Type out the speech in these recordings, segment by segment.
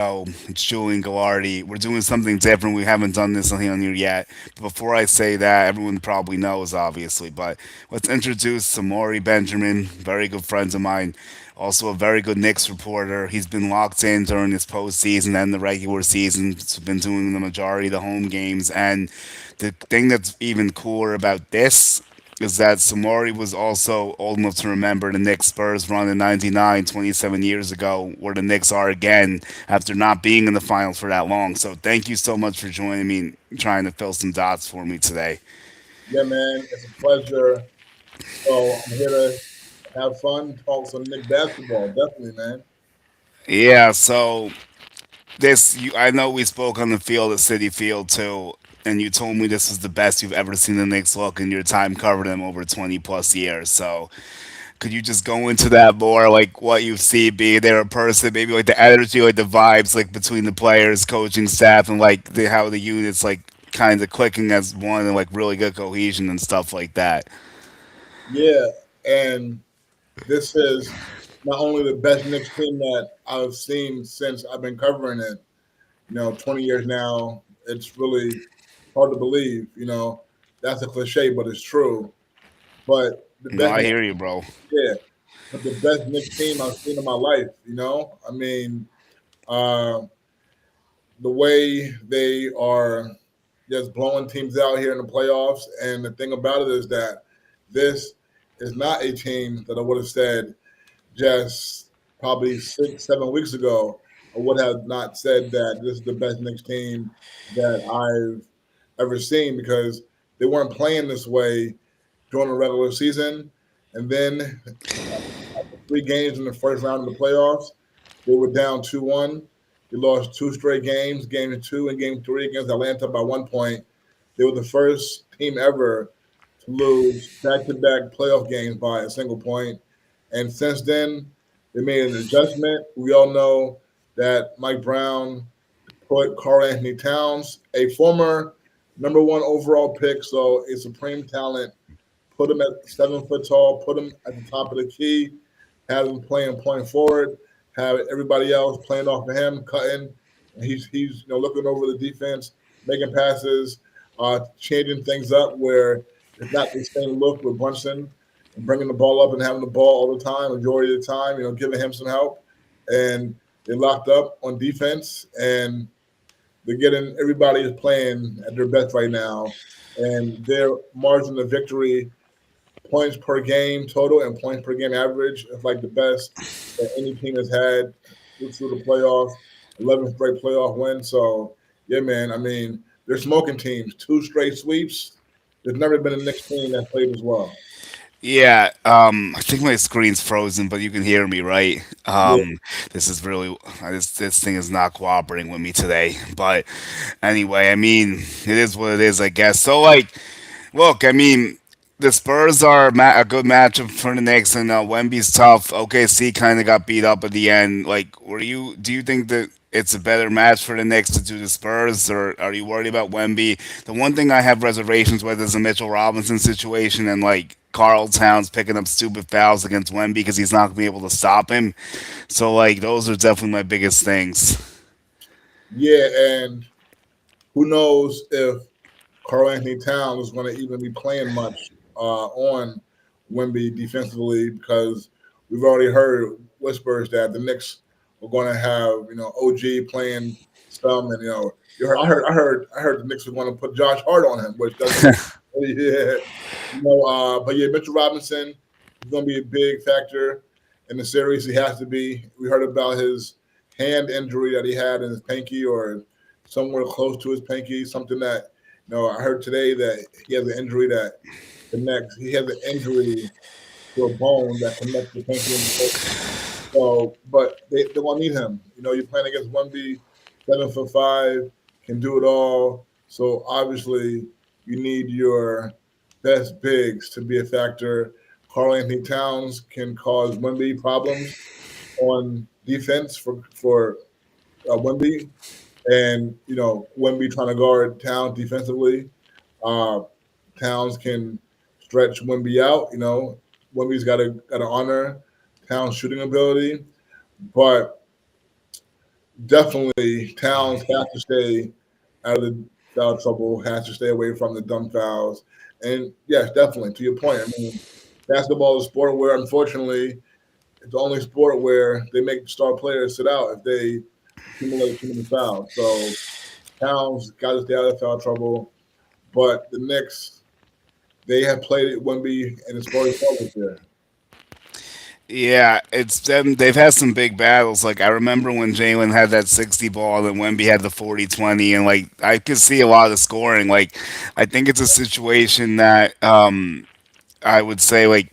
show. It's Julian Gallardi. We're doing something different. We haven't done this on here yet. But before I say that, everyone probably knows, obviously. But let's introduce Samori Benjamin, very good friends of mine. Also a very good Knicks reporter. He's been locked in during this postseason and the regular season. He's been doing the majority of the home games. And the thing that's even cooler about this is that Samori was also old enough to remember the Knicks Spurs run in '99, 27 years ago, where the Knicks are again after not being in the finals for that long. So thank you so much for joining me and trying to fill some dots for me today. Yeah, man, it's a pleasure. So I'm here to have fun, talk some Nick basketball. Definitely, man. Yeah, so I know we spoke on the field at City Field too, and you told me this was the best you've ever seen the Knicks look in your time covering them over 20 plus years. So could you just go into that more, like what you see being there in person, maybe like the energy, like the vibes, like between the players, coaching staff, and like how the units like kind of clicking as one and like really good cohesion and stuff like that. Yeah, and this is not only the best Knicks team that I've seen since I've been covering it. 20 years now. It's really hard to believe. That's a cliche, but it's true. But the No, best, I hear you, bro. yeah, but the best Knicks team I've seen in my life. I mean, uh, the way they are just blowing teams out here in the playoffs. And the thing about it is that this is not a team that I would have said just probably 6, 7 weeks ago. I would have not said that this is the best Knicks team that I've ever seen because they weren't playing this way during the regular season. And then after 3 games in the first round of the playoffs, they were down 2-1. They lost 2 straight games, game 2 and game 3 against Atlanta by 1 point. They were the first team ever to lose back-to-back playoff games by a single point. And since then, they made an adjustment. We all know that Mike Brown put Karl Anthony Towns, a former number one overall pick, so a supreme talent, put him at 7 foot tall, put him at the top of the key, have him playing point forward, have everybody else playing off of him, cutting, and he's looking over the defense, making passes, changing things up where it's not the same look with Brunson and bringing the ball up and having the ball all the time, majority of the time, giving him some help, and they locked up on defense and they're getting everybody is playing at their best right now, and their margin of victory, points per game total and points per game average, is like the best that any team has had through the playoffs. 11 straight playoff wins. So yeah, man. I mean, they're smoking teams. 2 straight sweeps. There's never been a Knicks team that played as well. Yeah, I think my screen's frozen, but you can hear me, right? Yeah, This is really this thing is not cooperating with me today. But anyway, I mean, it is what it is, I guess. So like, look, I mean, the Spurs are a good matchup for the Knicks, and Wemby's tough. OKC kind of got beat up at the end. Like, Do you think that it's a better match for the Knicks to do the Spurs, or are you worried about Wemby? The one thing I have reservations with is the Mitchell Robinson situation, and like Carl Towns picking up stupid fouls against Wemby because he's not gonna be able to stop him. So like, those are definitely my biggest things. yeah, and who knows if Karl Anthony Towns is going to even be playing much on Wemby defensively because we've already heard whispers that the Knicks are going to have OG playing some, and I heard the Knicks are going to put Josh Hart on him, which doesn't make yeah, but yeah, Mitchell Robinson is going to be a big factor in the series. He has to be. We heard about his hand injury that he had in his pinky or somewhere close to his pinky, something that I heard today that he has an injury that connects. He has an injury to a bone that connects the pinky and the foot. So, but they won't need him. You're playing against 1B, 7 foot 5, can do it all. So obviously, you need your best bigs to be a factor. Karl Anthony Towns can cause 1B problems on defense for Wemby, and Wemby trying to guard Towns defensively. Uh, Towns can stretch Wemby out. Wemby's got to honor Towns' shooting ability, but definitely Towns has to stay out of the foul trouble, has to stay away from the dumb fouls. And yes, definitely to your point. I mean, basketball is a sport where unfortunately it's the only sport where they make star players sit out if they accumulate too many fouls. So Towns got to stay out of foul trouble. But the Knicks, they have played it Wemby and the Spurs this year. Yeah, it's them. They've had some big battles. Like I remember when Jalen had that 60 ball and Wemby had the 40-20, and like I could see a lot of scoring. Like I think it's a situation that I would say like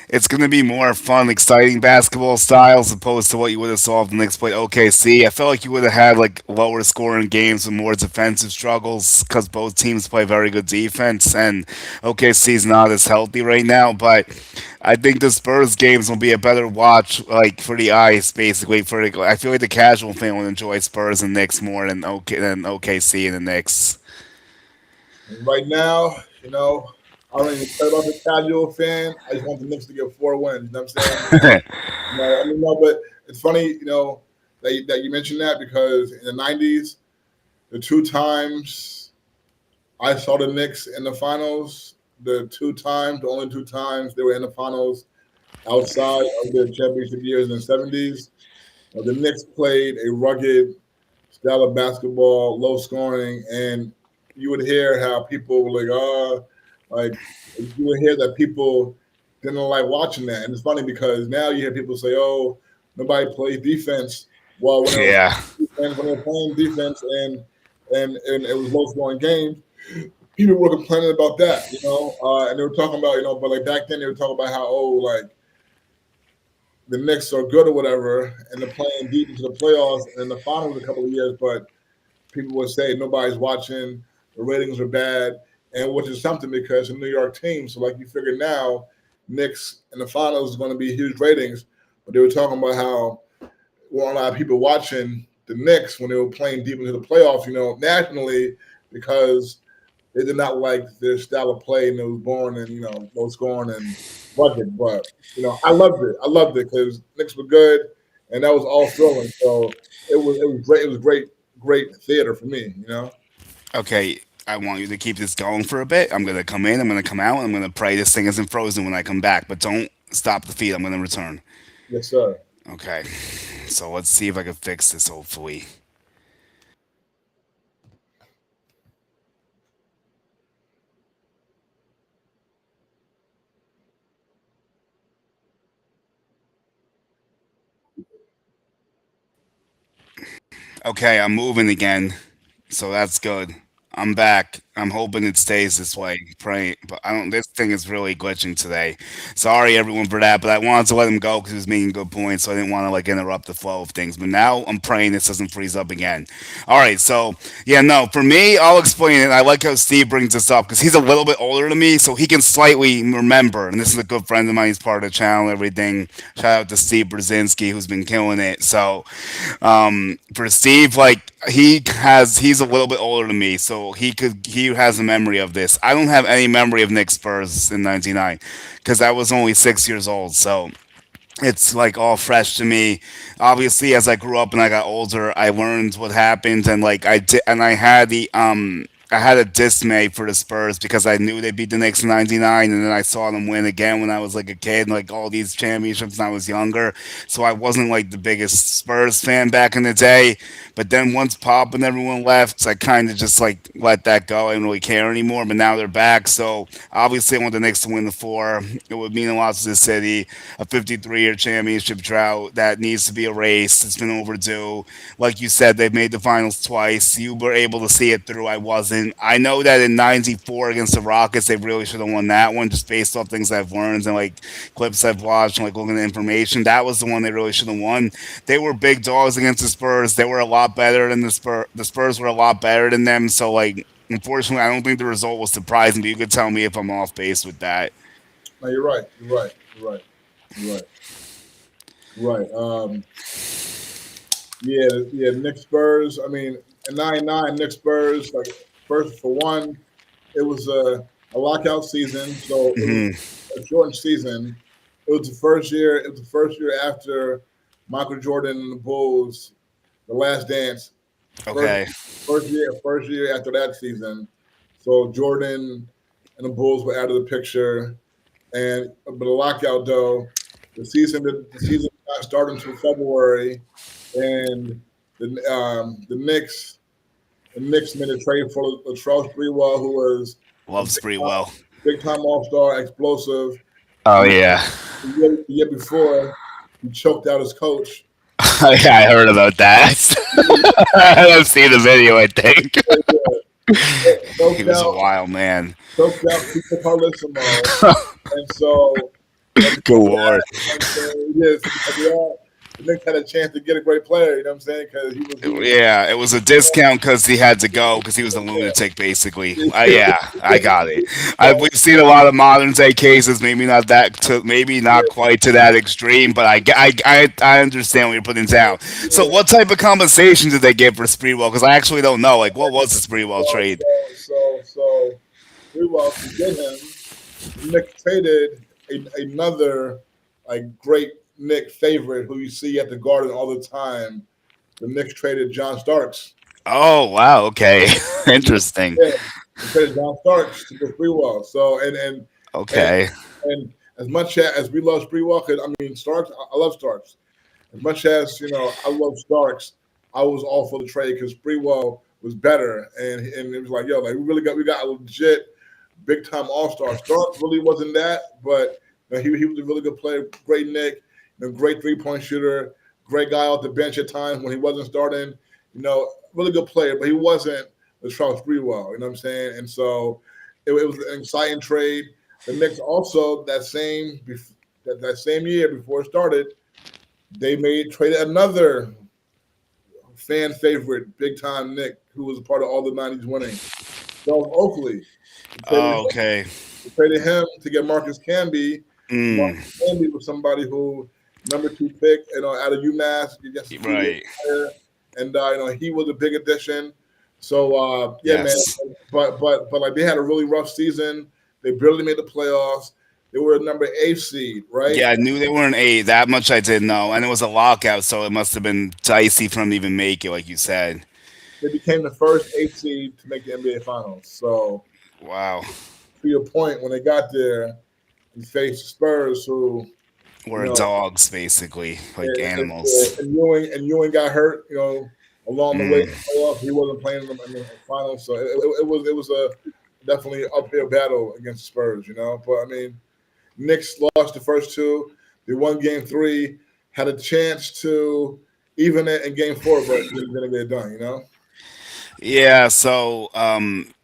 it's going to be more fun, exciting basketball style as opposed to what you would have saw if the Knicks played OKC. I felt like you would have had like lower scoring games with more defensive struggles because both teams play very good defense, and OKC's not as healthy right now. But I think the Spurs games will be a better watch, like for the eyes, basically. I feel like the casual fan will enjoy Spurs and Knicks more than OKC and the Knicks. And right now, I don't even care about the casual fan. I just want the Knicks to get 4 wins. You know what I'm saying? I mean, no, but it's funny, that you mentioned that because in the '90s, the two times I saw the Knicks in the finals, the only two times they were in the finals outside of the championship years in the '70s, the Knicks played a rugged style of basketball, low scoring, and you would hear how people were like, like you would hear that people didn't like watching that. And it's funny because now you hear people say, oh, nobody plays defense. Well, Yeah. when they were playing defense and it was low scoring games, people were complaining about that, and they were talking about, but like back then they were talking about how, oh, like the Knicks are good or whatever, and they're playing deep into the playoffs and in the finals a couple of years, but people would say nobody's watching, the ratings are bad, and which is something because it's a New York team. So like you figure now, Knicks in the finals is going to be huge ratings. But they were talking about how weren't a lot of people watching the Knicks when they were playing deep into the playoffs, nationally because they did not like their style of play and it was born and low scoring and rugged. But I loved it. I loved it because Knicks were good and that was all thrilling. So it was great. It was great theater for me. Okay, I want you to keep this going for a bit. I'm gonna come in, I'm gonna come out, and I'm gonna pray this thing isn't frozen when I come back. But don't stop the feed. I'm gonna return. Yes, sir. Okay, so let's see if I can fix this. Hopefully. Okay, I'm moving again, so that's good. I'm back. I'm hoping it stays this way. Praying, but I don't. This thing is really glitching today. Sorry everyone for that, but I wanted to let him go because he was making good points, so I didn't want to like interrupt the flow of things. But now I'm praying this doesn't freeze up again. All right, so yeah, no, for me, I'll explain it. I like how Steve brings this up because he's a little bit older than me, so he can slightly remember. And this is a good friend of mine. He's part of the channel, and everything. Shout out to Steve Brzezinski, who's been killing it. So for Steve, like he's a little bit older than me, so he has a memory of this. I don't have any memory of Knicks Spurs in '99 because I was only 6 years old. So it's like all fresh to me. Obviously, as I grew up and I got older, I learned what happened, and like I did, and I had a dismay for the Spurs because I knew they beat the Knicks in '99, and then I saw them win again when I was like a kid, like all these championships when I was younger. So I wasn't like the biggest Spurs fan back in the day. But then once Pop and everyone left, I kind of just like let that go. I didn't really care anymore. But now they're back, so obviously I want the Knicks to win the four. It would mean a lot to the city. A 53-year championship drought that needs to be erased. It's been overdue. Like you said, they've made the finals twice. You were able to see it through. I wasn't. I know that in '94 against the Rockets, they really should have won that one just based off things I've learned and like clips I've watched and like looking at information. That was the one they really should have won. They were big dogs against the Spurs. They were a lot better than the Spurs. The Spurs were a lot better than them. So like, unfortunately, I don't think the result was surprising. But you could tell me if I'm off base with that. No, you're right. You're right. You're right. You're right. Right. Yeah. Yeah. Knicks Spurs. I mean, in '99, Knicks Spurs. Like first for one, it was a lockout season, so it was a shortened season. It was the first year. It was the first year after Michael Jordan and the Bulls The Last Dance, first Okay. first year after that season. So Jordan and the Bulls were out of the picture, and but the lockout though, the season did not start until February, and the Knicks made a trade for Latrell Sprewell, who was a Loves pretty well. big time All Star, explosive. Oh The, yeah. the year before, he choked out his coach. Yeah, I heard about that. I've seen the video. I think he Choked was a out, wild man. choked out Tito Carlissimo, and so and Good because of that, lord. you know what I'm saying, yes, because of that, the Knicks had a chance to get a great player. You know what I'm saying? Because he was Yeah, it was a discount because he had to go because he was a lunatic, basically. Yeah, I got it. We've so seen a lot of modern day cases, maybe not maybe not quite to that extreme, but I understand what you're putting down. So, yeah. what type of compensation did they get for Spreewell? Because I actually don't know. Like, what was the Spreewell So, trade? so Sprewell to get him, the Knicks traded another like great Knick favorite who you see at the Garden all the time. The Knicks traded John Starks. Oh, wow. Okay, interesting. Yeah, they traded John Starks to get Sprewell. So and Okay, and as much as we love Sprewell, because I mean Starks, I love Starks. As much as I love Starks, I was all for the trade because Sprewell was better, and it was like, yo, like we got a legit big time All Star. Starks really wasn't that, but he was a really good player, great Nick, great 3-point shooter, great guy off the bench at times when he wasn't starting. Really good player, but he wasn't the Charles Sprewell. You know what I'm saying? And so it was an exciting trade. The Knicks also that same year before it started, they traded another fan favorite, big time Nick, who was a part of all the '90s winning, Charles Oakley. They traded oh, okay. They traded him to get Marcus Camby. Mm, Marcus Camby was somebody who number 2 pick, out of UMass, just a 2 year right. player, and he was a big addition. So yeah, man. Yes. But like they had a really rough season. They barely made the playoffs. They were a number 8 seed, right? Yeah, I knew they weren't eight. That much I did know, and it was a lockout, so it must have been dicey for them to even make it, like you said. They became the first 8 seed to make the NBA Finals. So Wow, to your point, when they got there, they faced the Spurs, who you we're know dogs basically, like animals. and Ewing got hurt, along the way in Mm, the playoffs. He wasn't playing in the finals, so it was a definitely uphill battle against the Spurs, But I mean, Knicks lost the first two. They won Game 3, had a chance to even it in Game 4, but didn't get it done. yeah, so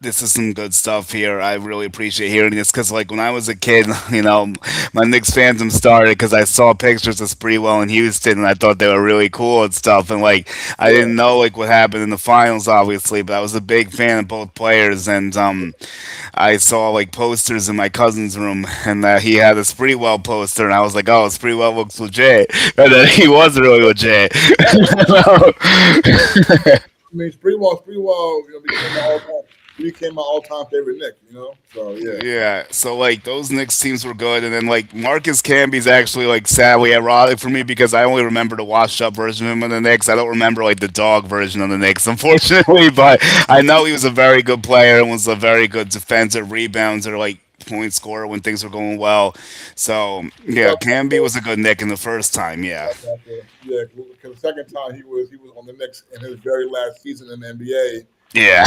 this is some good stuff here. I really appreciate hearing this because, like, when I was a kid, my Knicks fandom started because I saw pictures of Spreewell in Houston and I thought they were really cool and stuff. And like, I Yeah, didn't know like what happened in the finals, obviously, but I was a big fan of both players. And I saw like posters in my cousin's room, and he had a Spreewell poster, and I was like, "Oh, Spreewell looks legit," and then he was really legit. I mean, Sprewell, became my all-time favorite Knick. So yeah, Yeah, so like those Knicks teams were good, and then like Marcus Camby's actually like sadly ironic for me because I only remember the washed up version of him on the Knicks. I don't remember like the dog version of the Knicks, unfortunately. But I know he was a very good player and was a very good defensive rebounder, like point scorer when things were going well. So yeah, Camby was a good Knick in the first time. Yeah, yeah, because the second time he was on the Knicks in his very last season in the NBA. yeah,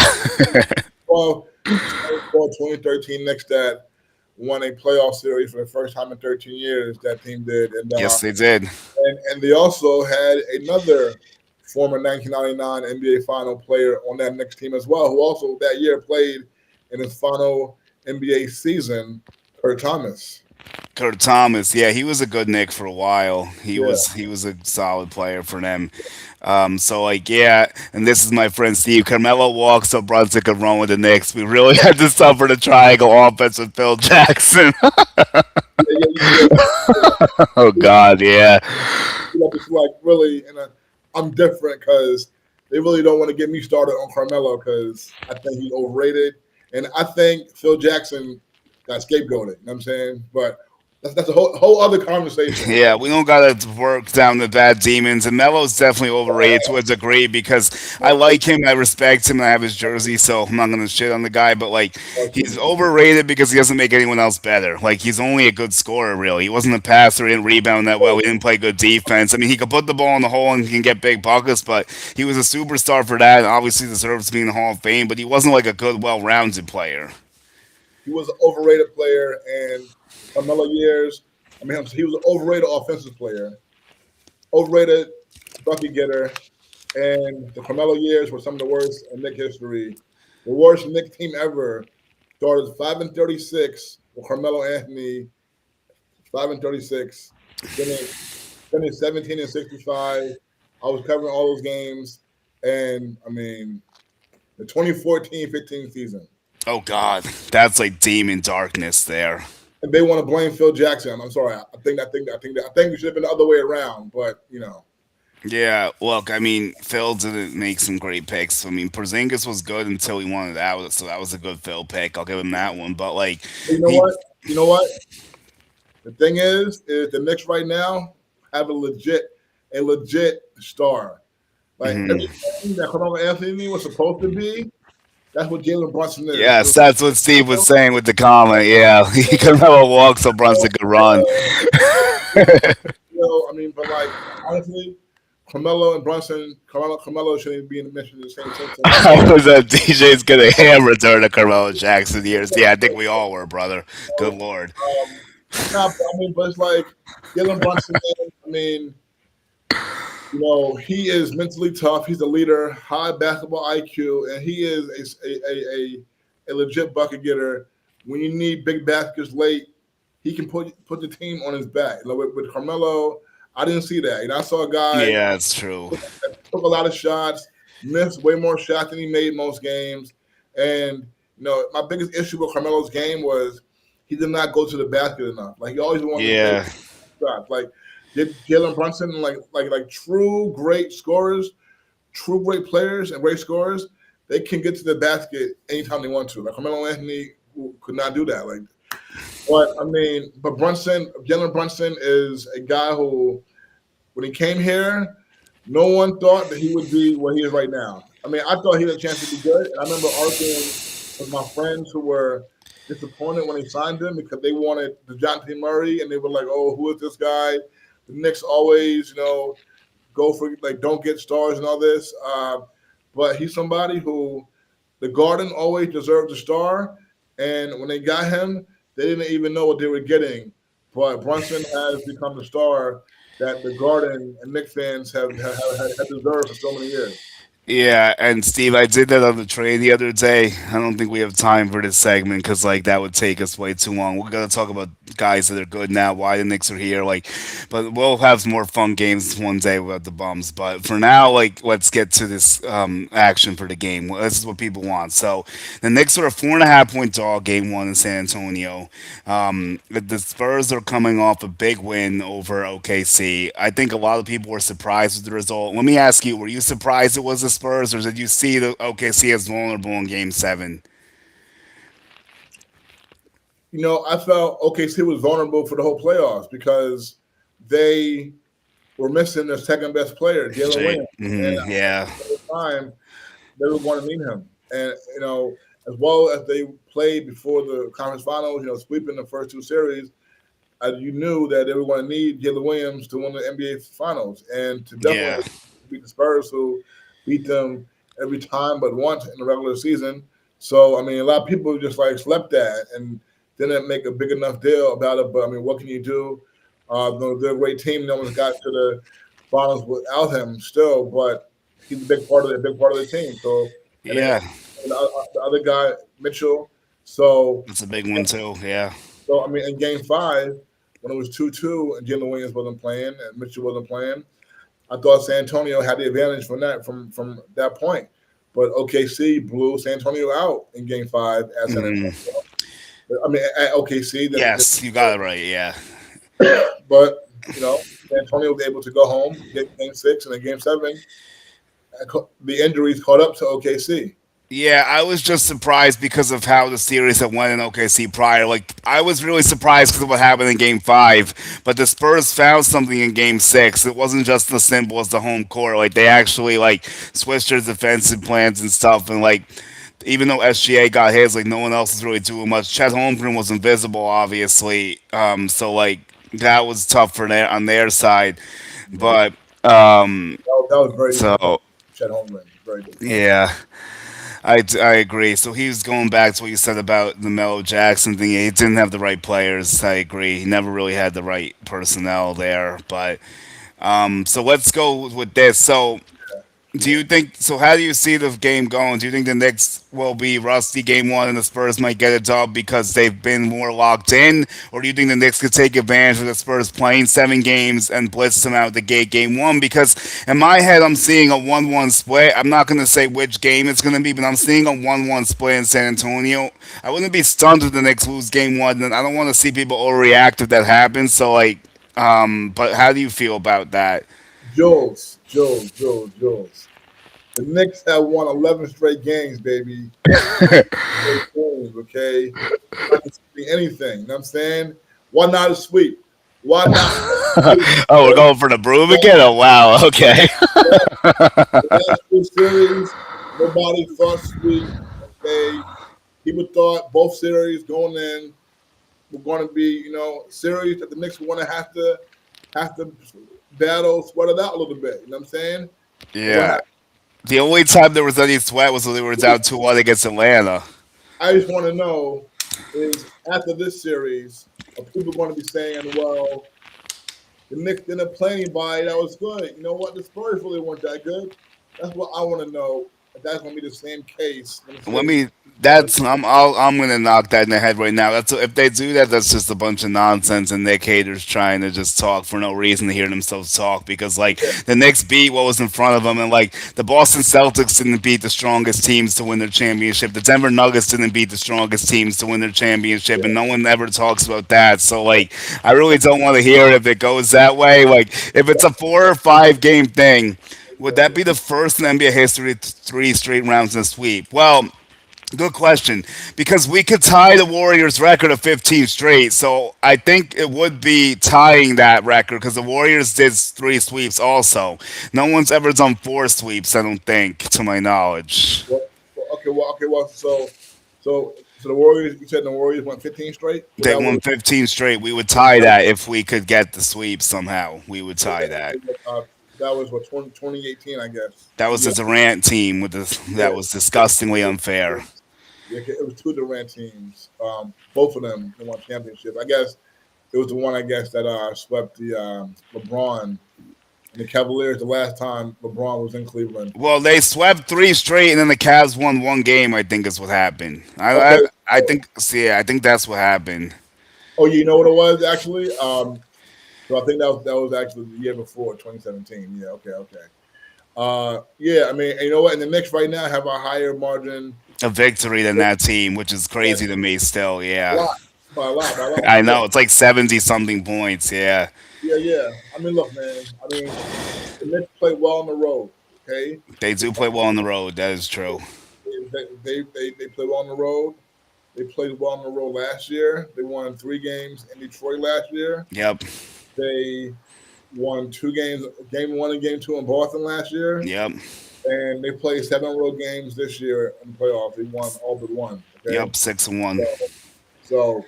Well, the 2013 Knicks that won a playoff series for the first time in 13 years. That team did, and yes, they did. they also had another former 1999 NBA Final player on that Knicks team as well, who also that year played in his final NBA season, Kurt Thomas. Kurt Thomas, yeah, he was a good Nick for a while. He Yeah, was he was a solid player for them. So like yeah, and this is my friend Steve. Carmelo walks so Brunson could run with the Knicks. We really had to suffer the triangle offense with Phil Jackson. yeah, yeah. Oh God, yeah. It's like really, and I'm different because they really don't want to get me started on Carmelo because I think he's overrated, and I think Phil Jackson got scapegoated. You know what I'm saying? But That's a whole other conversation. Yeah, we don't gotta work down the bad demons. And Melo's definitely overrated to a degree because I like him, I respect him, I have his jersey, so I'm not gonna shit on the guy. But like, he's overrated because he doesn't make anyone else better. Like, he's only a good scorer, really. He wasn't a passer, he didn't rebound that well, he didn't play good defense. I mean, he could put the ball in the hole and he can get big buckets, but he was a superstar for that. And obviously, deserves to be in the Hall of Fame, but he wasn't like a good, well-rounded player. He was an overrated player, and Carmelo years. I mean, he was an overrated offensive player, overrated bucket getter, and the Carmelo years were some of the worst in Knicks history. The worst Knicks team ever started 5-36 with Carmelo Anthony, 5-36. Finished 17-65. I was covering all those games, and I mean the 2014-15 season. Oh God, that's like demon darkness there. And they want to blame Phil Jackson. I'm sorry. I think we should have been the other way around. But Yeah, look, I mean, Phil didn't make some great picks. I mean, Porzingis was good until he wanted out, so that was a good Phil pick. I'll give him that one. But like, you know he, what? You know what? The thing is the Knicks right now have a legit star. Like mhm. everything that Carmelo Anthony was supposed to be, that's what Jalen Brunson is. Yes, that's what Steve was saying with the comment. Yeah, he could never walk, so Brunson could run. I mean, but like honestly, Carmelo and Brunson, Carmelo shouldn't be in the mention in the same sentence. I was at DJ's gonna hammer during the Carmelo Jackson years. Yeah, I think we all were, brother. Good lord. Um, nah, I mean, but it's like Jalen Brunson. I mean, he is mentally tough. He's a leader, high basketball IQ, and he is a legit bucket getter. When you need big baskets late, he can put the team on his back. With Carmelo, I didn't see that. I saw a guy Yeah, it's true. took a lot of shots, missed way more shots than he made most games. And my biggest issue with Carmelo's game was he did not go to the basket enough. Like he always wanted to take Yeah, shots. Like Jalen Brunson, like true great scorers, true great players and great scorers, they can get to the basket anytime they want to. Like Carmelo Anthony could not do that. Like, but I mean, but Jalen Brunson is a guy who, when he came here, no one thought that he would be where he is right now. I mean, I thought he had a chance to be good. And I remember arguing with my friends who were disappointed when they signed him because they wanted the Jonathan Murray, and they were like, "Oh, who is this guy?" The Knicks always, go for like don't get stars and all this. But he's somebody who the Garden always deserved a star, and when they got him, they didn't even know what they were getting. But Brunson has become the star that the Garden and Knicks fans have deserved for so many years. yeah, and Steve, I did that on the train the other day. I don't think we have time for this segment because like that would take us way too long. We're gonna talk about guys that are good now, why the Knicks are here, like, but we'll have some more fun games one day about the bums. But for now, like, let's get to this action for the game. Well, this is what people want. So the Knicks are a 4.5 point dog, game one in San Antonio. The Spurs are coming off a big win over OKC. I think a lot of people were surprised with the result. Let me ask you: were you surprised it was the Spurs, or did you see the OKC as vulnerable in Game Seven? I felt OKC was vulnerable for the whole playoffs because they were missing their second best player, Jalen Jake, Williams, and yeah, at the time they were going to need him. And as well as they played before the conference finals, sweeping the first two series, you knew that they were going to need Jalen Williams to win the NBA Finals and to yeah, definitely beat the Spurs, who beat them every time but once in the regular season. So I mean, a lot of people just like slept that and didn't make a big enough deal about it. But I mean, what can you do? They're a great team. No one's got to the finals without him still, but he's a big part of the team. So and then yeah. the other guy, Mitchell. So That's a big one too. Yeah, I mean, in Game 5, when it was 2-2 and Jalen Williams wasn't playing and Mitchell wasn't playing, I thought San Antonio had the advantage from that point. But OKC blew San Antonio out in Game 5 at San Antonio. I mean, at OKC. yes, you got it right. Yeah, But San Antonio was able to go home, get Game 6, and then Game 7, the injuries caught up to OKC. Yeah, I was just surprised because of how the series had went in OKC prior. Like, I was really surprised because of what happened in Game Five, but the Spurs found something in Game Six. It wasn't just as simple as the home court. Like, they actually like switched their defensive plans and stuff, and like. Even though SGA got his, like no one else was really doing much. Chet Holmgren was invisible, obviously. So like that was tough for their on their side. Yeah. But That was very disappointing. so Chet Holmgren, very disappointing. yeah, I agree. So he was going back to what you said about the Melo Jackson thing. He didn't have the right players. I agree. He never really had the right personnel there. But so let's go with this. So do Yeah. you think so? How do you see the game going? Do you think the Knicks will be rusty game one and the Spurs might get a dub because they've been more locked in, or do you think the Knicks could take advantage of the Spurs playing 7 games and blitz them out the gate game one? Because in my head, I'm seeing a 1-1 split. I'm not going to say which game it's going to be, but I'm seeing a 1-1 split in San Antonio. I wouldn't be stunned if the Knicks lose game one, and I don't want to see people overreact if that happens. So like, but how do you feel about that? Jules. The Knicks have won 11 straight games, baby. Straight games, okay? Not to see anything. You know what I'm saying? Why not a sweep? Why not a sweep? Oh, we're Okay? going for the broom again. Oh, wow. Okay. The last two series, nobody thought sweep. Okay, people thought both series going in were going to be, series that the Knicks were going to have to battle, sweat it out a little bit. You know what I'm saying? And what Yeah. The only time there was any sweat was when they were down 2-1 against Atlanta. I just want to know is after this series, are people going to be saying, well, the Knicks didn't play anybody that was good? You know what? The Spurs really weren't that good. That's what I want to know. If that's going to be the same case in the Let series. me. That's I'm gonna knock that in the head right now. That's if they do that, that's just a bunch of nonsense and Nick haters trying to just talk for no reason to hear themselves talk. Because like the Knicks beat what was in front of them, and like the Boston Celtics didn't beat the strongest teams to win their championship. The Denver Nuggets didn't beat the strongest teams to win their championship, and no one ever talks about that. So like I really don't want to hear it if it goes that way. Like if it's a 4 or 5 game thing. Would that be the first in NBA history 3 straight rounds in a sweep? Well, good question. Because we could tie the Warriors' record of 15 straight. So I think it would be tying that record because the Warriors did 3 sweeps also. No one's ever done 4 sweeps, I don't think, to my knowledge. Well, so the Warriors. You said the Warriors won 15 straight. Well, They that won was 15 straight. We would tie that if we could get the sweep somehow. We would tie that. uh, that was what 2018, I guess. That was Yeah, the Durant team with the, yeah, that was disgustingly unfair. yeah. It was two Durant teams. Both of them they won championships. I guess it was the one I guess that swept the LeBron and the Cavaliers the last time LeBron was in Cleveland. Well, they swept 3 straight, and then the Cavs won 1 game. I think is what happened. I Okay. I, I think see, I think that's what happened. Oh, you know what it was actually? So I think that was actually the year before 2017. Yeah. Okay. Yeah. I mean, and you know what? And the Knicks right now have a higher margin. A victory than that team, which is Yeah, crazy to me. Still, a yeah, lot by a lot. I Yeah. know it's like 70 something points. Yeah, Yeah. I mean, look, man. I mean, the Knicks play well on the road. Okay. they do play well on the road. That is true. They play well on the road. They played well on the road last year. They won 3 games in Detroit last year. Yep, They won 2 games, game one and game two in Boston last year. yep, And they played 7 road games this year in the playoffs. They won all but one. Okay. yep. 6-1. So, so,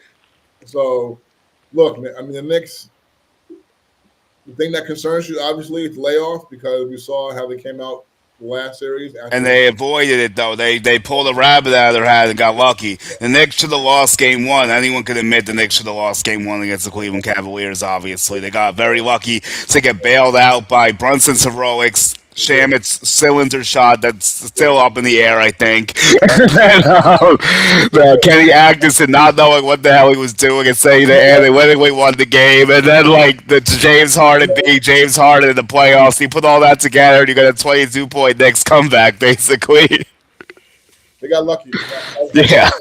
so look, man, I mean, the Knicks, the thing that concerns you, obviously, is layoff because we saw how they came out the last series And after. they avoided it though. They pulled a rabbit out of their hat and got lucky. The Knicks should have lost game one. Anyone could admit the Knicks should have lost game one against the Cleveland Cavaliers. Obviously, they got very lucky to get bailed out by Brunson's heroics. Shamit's cylinder shot that's still up in the air, I think. And, Kenny Atkinson not knowing what the hell he was doing and saying that they willingly won the game. And then, like, the James Harden being James Harden in the playoffs, you put all that together and you got a 22-point Knicks comeback, basically. They got lucky. That's Yeah. all.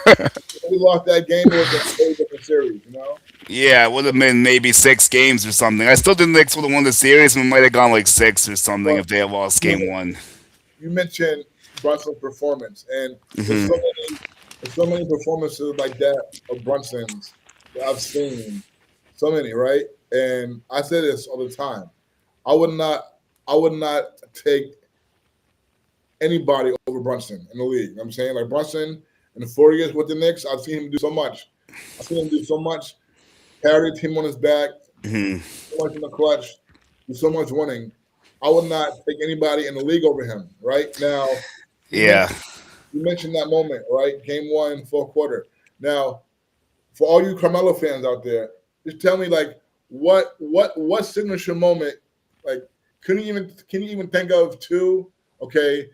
If we lost that game, it was a very different series, you know? Yeah, it would have been maybe 6 games or something. I still think the Knicks would have won the series and it might have gone like 6 or something But if they had lost you game one. you mentioned Brunson's performance, and there's so Hmm. many, there's so many performances like that of Brunson's that I've seen, so many, right? And I say this all the time. I would not, I would not take anybody over Brunson in the league. You know what I'm saying, like Brunson in the 4 years with the Knicks, I've seen him do so much. I've seen him do so much, carry the team on his back, Hmm. so much in the clutch, do so much winning. I would not take anybody in the league over him. Right now, you Yeah. mentioned you mentioned that moment, right? Game one, fourth quarter. Now, for all you Carmelo fans out there, just tell me like what signature moment, like, can you even think of two? Okay,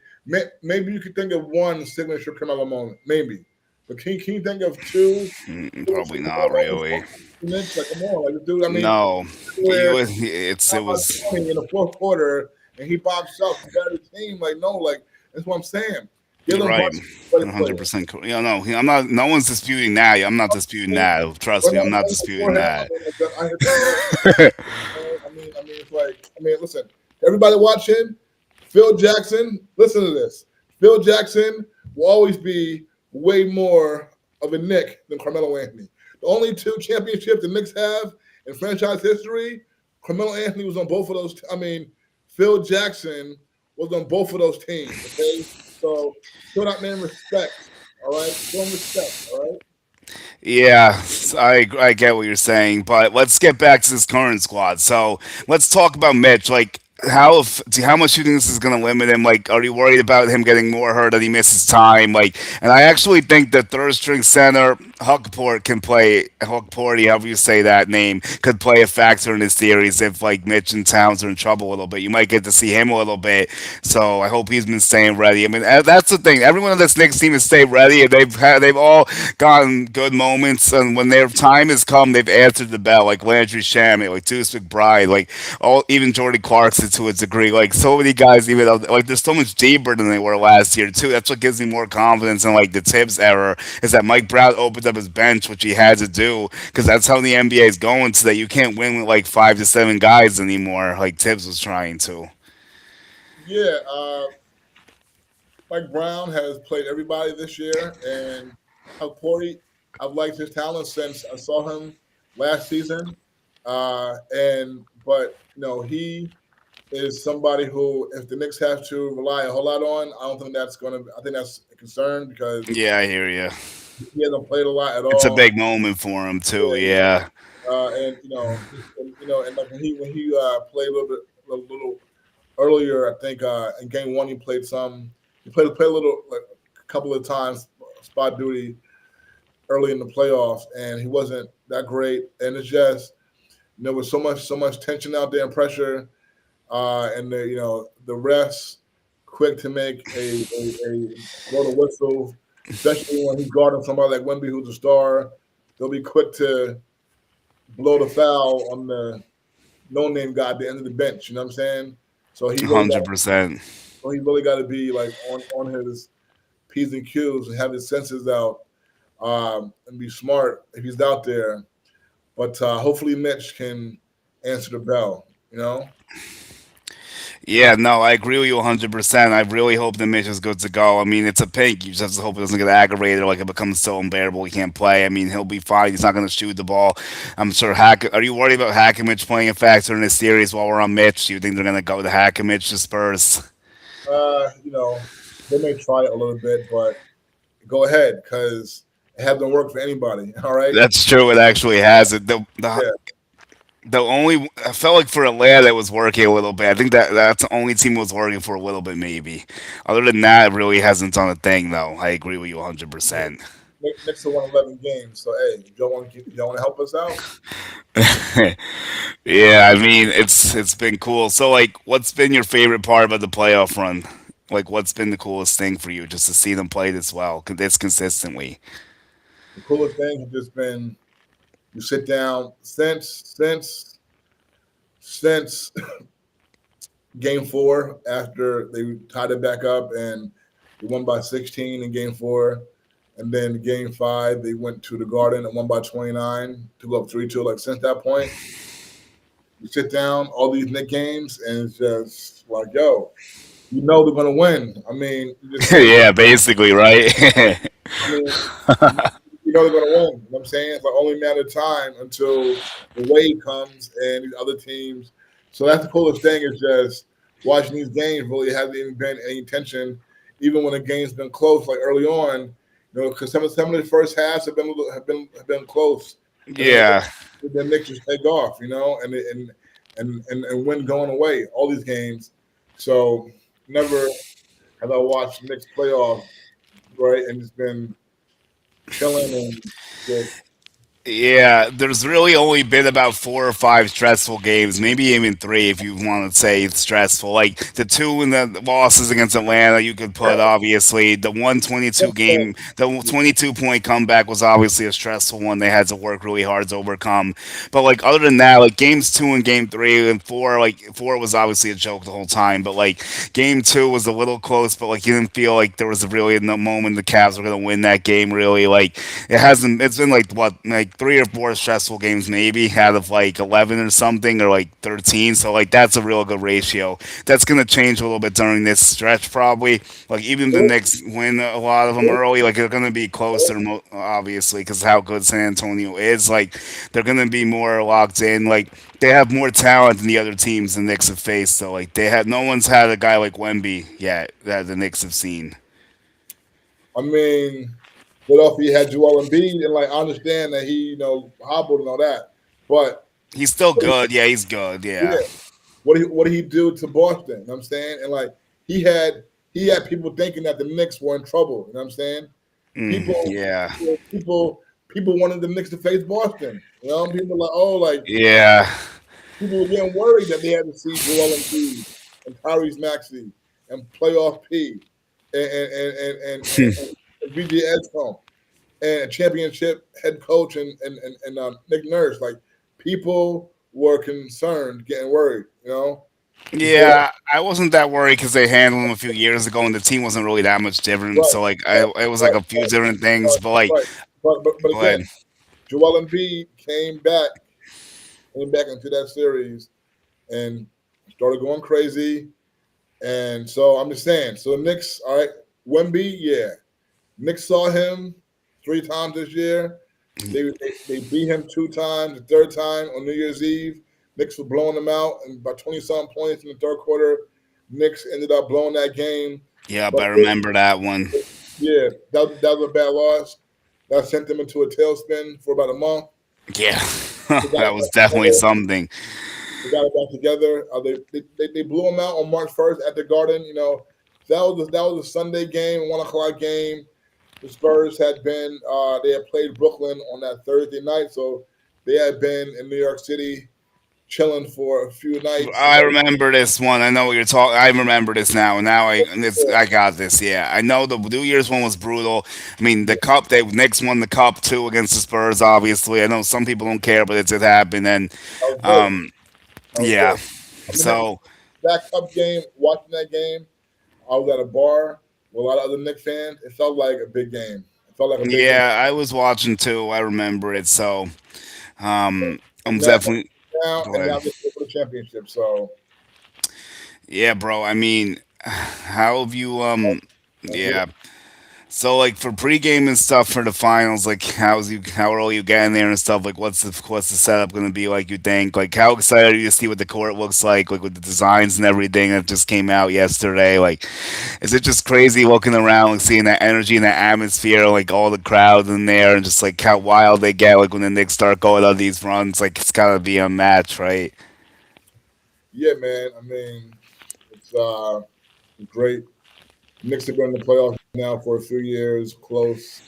maybe you could think of one signature Carmelo moment, maybe, but can you think of two signature Probably not Carmelo moments really. for the Knicks? Like, come on, like, dude. I mean, No, where it down by was 20 in the fourth quarter and he boxed out to carry the team. Like, no, like that's what I'm saying. you're Jalen right. Brunson, great player. 100%. No, I'm not. No one's disputing that. I'm not disputing that. Trust We're me, I'm not not playing disputing for him. that. I hit the ball. It's like, listen, everybody watching, Phil Jackson, listen to this. Phil Jackson will always be way more of a Knick than Carmelo Anthony. The only two championships the Knicks have in franchise history, Carmelo Anthony was on both of those. Phil Jackson was on both of those teams. Okay, so show that man respect. All right, show him respect. All right. Yeah, I get what you're saying, but let's get back to this current squad. So let's talk about Mitch. Like, how much do you think this is going to limit him? Like, are you worried about him getting more hurt that he misses time? Like, and I actually think that third string center Huckport, however you say that name, could play a factor in this series if like Mitch and Towns are in trouble a little bit. You might get to see him a little bit. So I hope he's been staying ready. I mean, that's the thing. Everyone on this Knicks team has stayed ready, and they've all gotten good moments. And when their time has come, they've answered the bell. Like Landry Shamet, like Deuce McBride, like all even Jordy Clarkson to a degree. Like so many guys, even like they're so much deeper than they were last year too. That's what gives me more confidence in like the Tibbs era is that Mike Brown opened up his bench, which he had to do because that's how the NBA is going. So that you can't win with like 5 to 7 guys anymore, like Tibbs was trying to. Yeah, Mike Brown has played everybody this year, and Alpori, I've liked his talent since I saw him last season. And but he is somebody who, if the Knicks have to rely a whole lot on, I don't think that's going to. I think that's a concern because Yeah, I hear you. he hasn't played a lot at It's a all. big moment for him too. Yeah, Yeah. and and like when he played a little earlier, I think in game one he played some. He played a little, like a couple of times, spot duty early in the playoffs, and he wasn't that great. And it's just there was so much tension out there and pressure, and the refs quick to make a blow the whistle, especially when he's guarding somebody like Wemby who's a star. They'll be quick to blow the foul on the no name guy at the end of the bench. You know what I'm saying? So he really got 100%. he really got to be like on his p's and q's and have his senses out, and be smart if he's out there. But hopefully Mitch can answer the bell. You know. Yeah, no, I agree with you 100%. I really hope the Mitch is good to go. I mean, it's a pink. You just have to hope it doesn't get aggravated or like it becomes so unbearable he can't play. I mean, he'll be fine. He's not going to shoot the ball. I'm sure Hack. Are you worried about Hack and Mitch playing a factor in this series while we're on Mitch? Do you think they're going to go to Hack and Mitch to Spurs? You know, they may try it a little bit, but go ahead because it hasn't worked for anybody. All right. That's true. It actually has it. Yeah. The only I felt like for Atlanta it was working a little bit. I think that's the only team it was working for a little bit maybe. Other than that, it really hasn't done a thing though. I agree with you 100%. Next to 111 games. So hey, you don't want to help us out? Yeah, I mean it's been cool. So like, what's been your favorite part about the playoff run? Like, what's been the coolest thing for you just to see them play this well, this consistently? The coolest thing has just been you sit down since game four after they tied it back up and they won by 16 in game four. And then game five, they went to the Garden and won by 29 to go up 3-2. Like, since that point, you sit down all these Nick games and it's just like, yo, you know they're gonna win. I mean, you just see. Yeah, basically, right? I mean, you know they're going to win. You know what I'm saying? It's like only a matter of time until the wave comes and these other teams. So that's the coolest thing is just watching these games really hasn't even been any tension, even when the game's been close, like early on. You know, because some of the first halves have been close, and then Yeah. the Knicks just take off. You know, and win going away all these games. So never have I watched Knicks playoff right, and it's been chilling and just Yeah, there's really only been about 4 or 5 stressful games, maybe even three if you want to say it's stressful. Like the two in the losses against Atlanta, you could put obviously the 122 game, the 22-point comeback was obviously a stressful one. They had to work really hard to overcome. But like other than that, like games 2 and game 3 and 4, like 4 was obviously a joke the whole time. But like game 2 was a little close, but like you didn't feel like there was really no moment the Cavs were gonna win that game. Really, like it hasn't. It's been like what, like 3 or 4 stressful games maybe out of like 11 or something, or like 13. So like that's a real good ratio. That's gonna change a little bit during this stretch probably. Like even the Knicks win a lot of them early, like they're gonna be closer, obviously, because how good San Antonio is. Like they're gonna be more locked in. Like they have more talent than the other teams the Knicks have faced. So like they have no one's had a guy like Wemby yet that the Knicks have seen. I mean, Philadelphia had Joel Embiid, and like I understand that he, hobbled and all that, but He's still good. Yeah, he's good. yeah, Yeah. what did he do to Boston? You know what I'm saying, and like he had he had people thinking that the Knicks were in trouble. You know what I'm saying? People, Yeah. people wanted the Knicks to face Boston. You know, people were like, oh, like Yeah. people were getting worried that they had to see Joel Embiid and Tyrese Maxey and playoff P and VJ Edgecombe and a championship head coach and Nick Nurse. Like people were concerned, getting worried. Before Yeah, I wasn't that worried because they handled him a few years ago, and the team wasn't really that much different. right, So like, right, it was like right, a few different things. But like, right. But go ahead. again, Joel Embiid came back into that series and started going crazy. And so I'm just saying. So the Knicks, all right, Wemby, yeah, Knicks saw him 3 times this year. They beat him 2 times. The third time on New Year's Eve, Knicks were blowing them out, and by 20-something points in the third quarter, Knicks ended up blowing that game. Yep, But I remember that one. yeah, that was a bad loss. That sent them into a tailspin for about a month. Yeah, They got that it was back definitely together. something. They got it back together. They blew them out on March 1st at the Garden. That was a Sunday game, 1 o'clock game. The Spurs had been they had played Brooklyn on that Thursday night, so they had been in New York City chilling for a few nights. I remember this one. I know what you're talking. I remember this now. And now I got this. Yeah, I know the New Year's one was brutal. I mean, the cup. They Knicks won the cup too against the Spurs. Obviously, I know some people don't care, but it did happen. And That was big. um, That was yeah. big. I mean, So that Cup game, watching that game, I was at a bar with a lot of other Knicks fans. It felt like a big game. It felt like a big game. yeah, I was watching too. I remember it. So I'm And now, definitely. now, Go and ahead. now this is for the championship. So Yeah, bro. I mean, how have you? let's get it. Yeah. So like for pregame and stuff for the finals, like how early you getting there and stuff? Like what's the setup gonna be like? You think? Like how excited are you to see what the court looks like with the designs and everything that just came out yesterday? Like, is it just crazy walking around and seeing that energy and that atmosphere, like all the crowds in there, and just like how wild they get, like when the Knicks start going on these runs? Like it's gotta be a match, right? Yeah, man. I mean, it's great. Knicks have been in the playoffs now for a few years, close,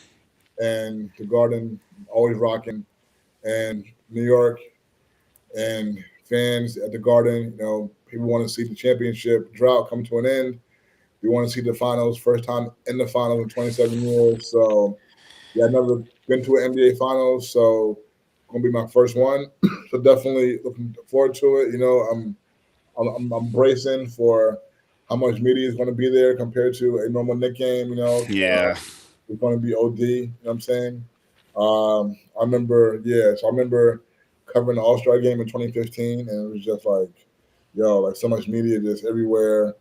and the Garden always rocking, and New York and fans at the Garden. People want to see the championship drought come to an end. They want to see the finals, first time in the finals in 27 years. So, yeah, I've never been to an NBA finals, so gonna be my first one. So definitely looking forward to it. I'm bracing for how much media is going to be there compared to a normal Nick game. Yeah. It's going to be OD. You know what I'm saying? I remember, yeah. So I remember covering the All Star game in 2015, and it was just like, yo, like so much media just everywhere.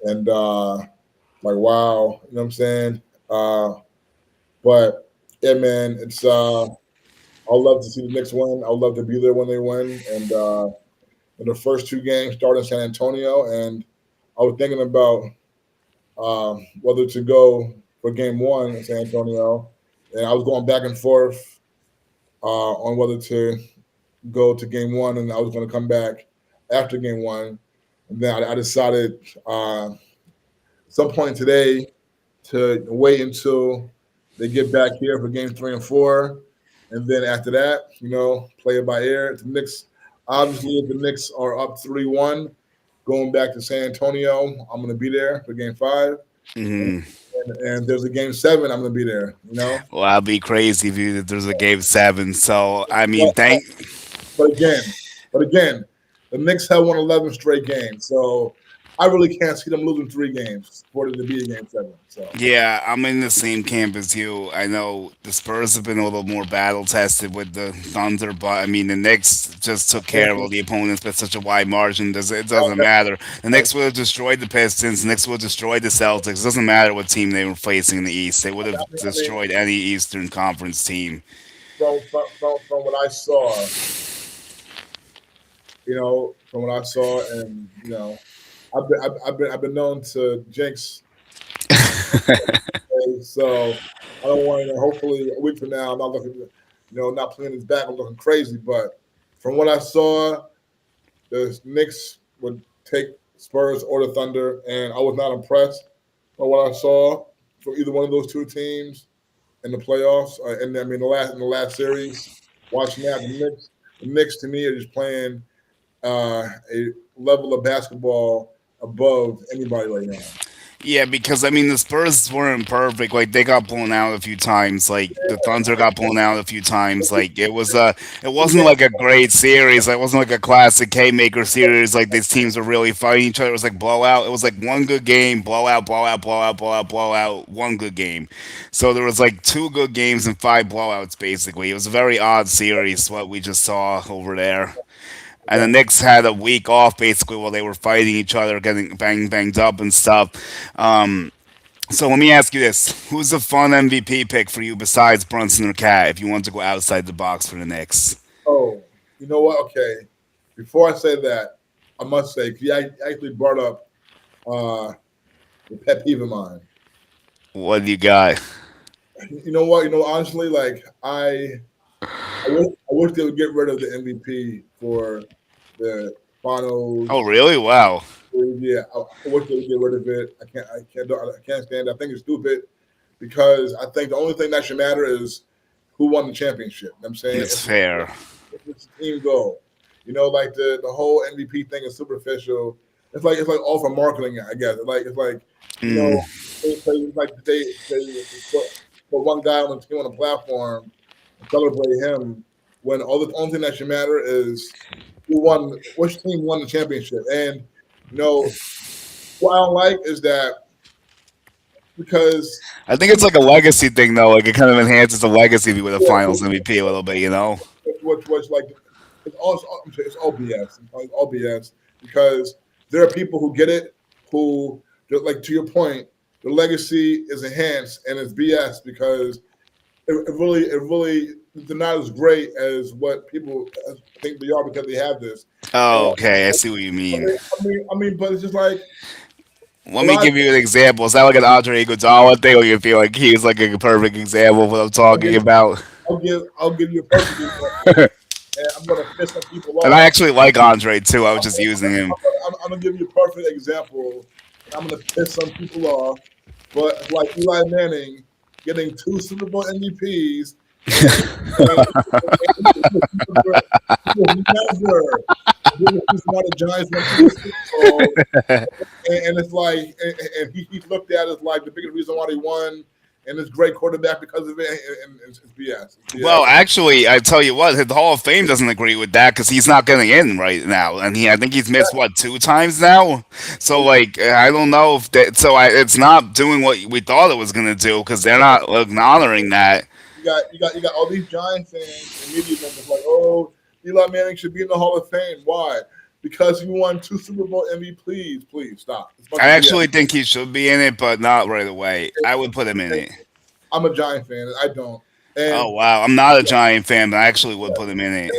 and like wow, you know what I'm saying? Uh, but yeah, man, it's I'd love to see the Knicks win. I'd love to be there when they win, and in the first two games start in San Antonio, and I was thinking about whether to go for game one in San Antonio, and I was going back and forth on whether to go to game one, and I was going to come back after game one. And then I decided some point today to wait until they get back here for game three and four. And then after that, play it by ear. The Knicks, obviously, if the Knicks are up 3-1, going back to San Antonio, I'm going to be there for game five. And, Hmm. and there's a game seven, I'm going to be there. Well, I'd be crazy if there's a game seven. So I mean, But, thank. but again, but again, the Knicks have won 11 straight games. So I really can't see them losing three games for it to be a game seven. So, Yeah, I'm in the same camp as you. I know the Spurs have been a little more battle tested with the Thunder, but I mean the Knicks just took care of all the opponents by such a wide margin. It doesn't matter. The Knicks would have destroyed the Pistons. The Knicks would have destroyed the Celtics. It doesn't matter what team they were facing in the East. They would have I mean, destroyed any Eastern Conference team. from what I saw, from what I saw, and I've been known to jinx. So I don't want to. Hopefully, a week from now, I'm not looking, not playing his back. I'm looking crazy, but from what I saw, the Knicks would take Spurs or the Thunder, and I was not impressed by what I saw from either one of those two teams in the playoffs. And I mean, the last series, watching that, the Knicks to me are just playing a level of basketball above anybody right now. Yeah, because I mean the Spurs weren't perfect. Like they got blown out a few times. Like the Thunder got blown out a few times. Like it wasn't like a great series. It wasn't like a classic K maker series. Like these teams were really fighting each other. It was like blowout. It was like one good game, blowout, blowout, blowout, blowout, blowout, one good game. So there was like two good games and five blowouts basically. It was a very odd series what we just saw over there. And the Okay. Knicks had a week off basically while they were fighting each other, getting banged up and stuff. Um, so let me ask you this: who's a fun MVP pick for you besides Brunson or Cat? If you want to go outside the box for the Knicks, Oh, you know what? Okay. Before I say that, I must say, 'cause you actually brought up uh, the pet peeve of mine. what do you got? You know what? Honestly, like I wish they would get rid of the MVP for the Oh, finals. really? Wow. Yeah, I wish they would get rid of it. I can't stand it. I think it's stupid because I think the only thing that should matter is who won the championship. You know what I'm saying It's fair. it's a team goal. Like the whole MVP thing is superficial. It's like all for marketing, I guess. It's like you Mm. know they put one guy on the team on the platform and celebrate him when the only thing that should matter is which team won the championship. And you know what I don't like is that because I think it's like a legacy thing though. Like it kind of enhances the legacy with a yeah, Finals MVP a little bit. You know? which like it's all BS. It's all BS because there are people who get it who just like to your point, the legacy is enhanced and it's BS because it really they're not as great as what people think they are because they have this. And Oh, okay. I see what you mean. but it's just like a Let me lot. give you an example. Is that like an Andre Iguodala thing, or you feel like he's like a perfect example of what I'm I'll talking give about? I'll give you a perfect example, and I'm gonna piss some people And I off. actually like Andre too. I was I'm, just using him. I'm gonna give you a perfect example, and I'm gonna piss some people off. But it's like Eli Manning getting two Super Bowl MVPs, and he was never the biggest reason why the Giants went to the Super Bowl. And it's like, and he's looked at as like the biggest reason why they won, and this great quarterback because of it. And it's BS. It's Well, BS. actually, I tell you what, the Hall of Fame doesn't agree with that because he's not getting in right now, and I think he's missed what two times now. So like, I don't know if that. So it's not doing what we thought it was gonna do because they're not like, honoring that. You got all these Giant fans and media members like, oh, Eli Manning should be in the Hall of Fame. Why? because he won two Super Bowl MVPs. Please stop. It's a bunch I of BS. actually think he should be in it, but not right away. I would put him in it. I'm a Giant fan. I don't. Oh And wow, I'm not a Giant fan, but I actually would put him in it.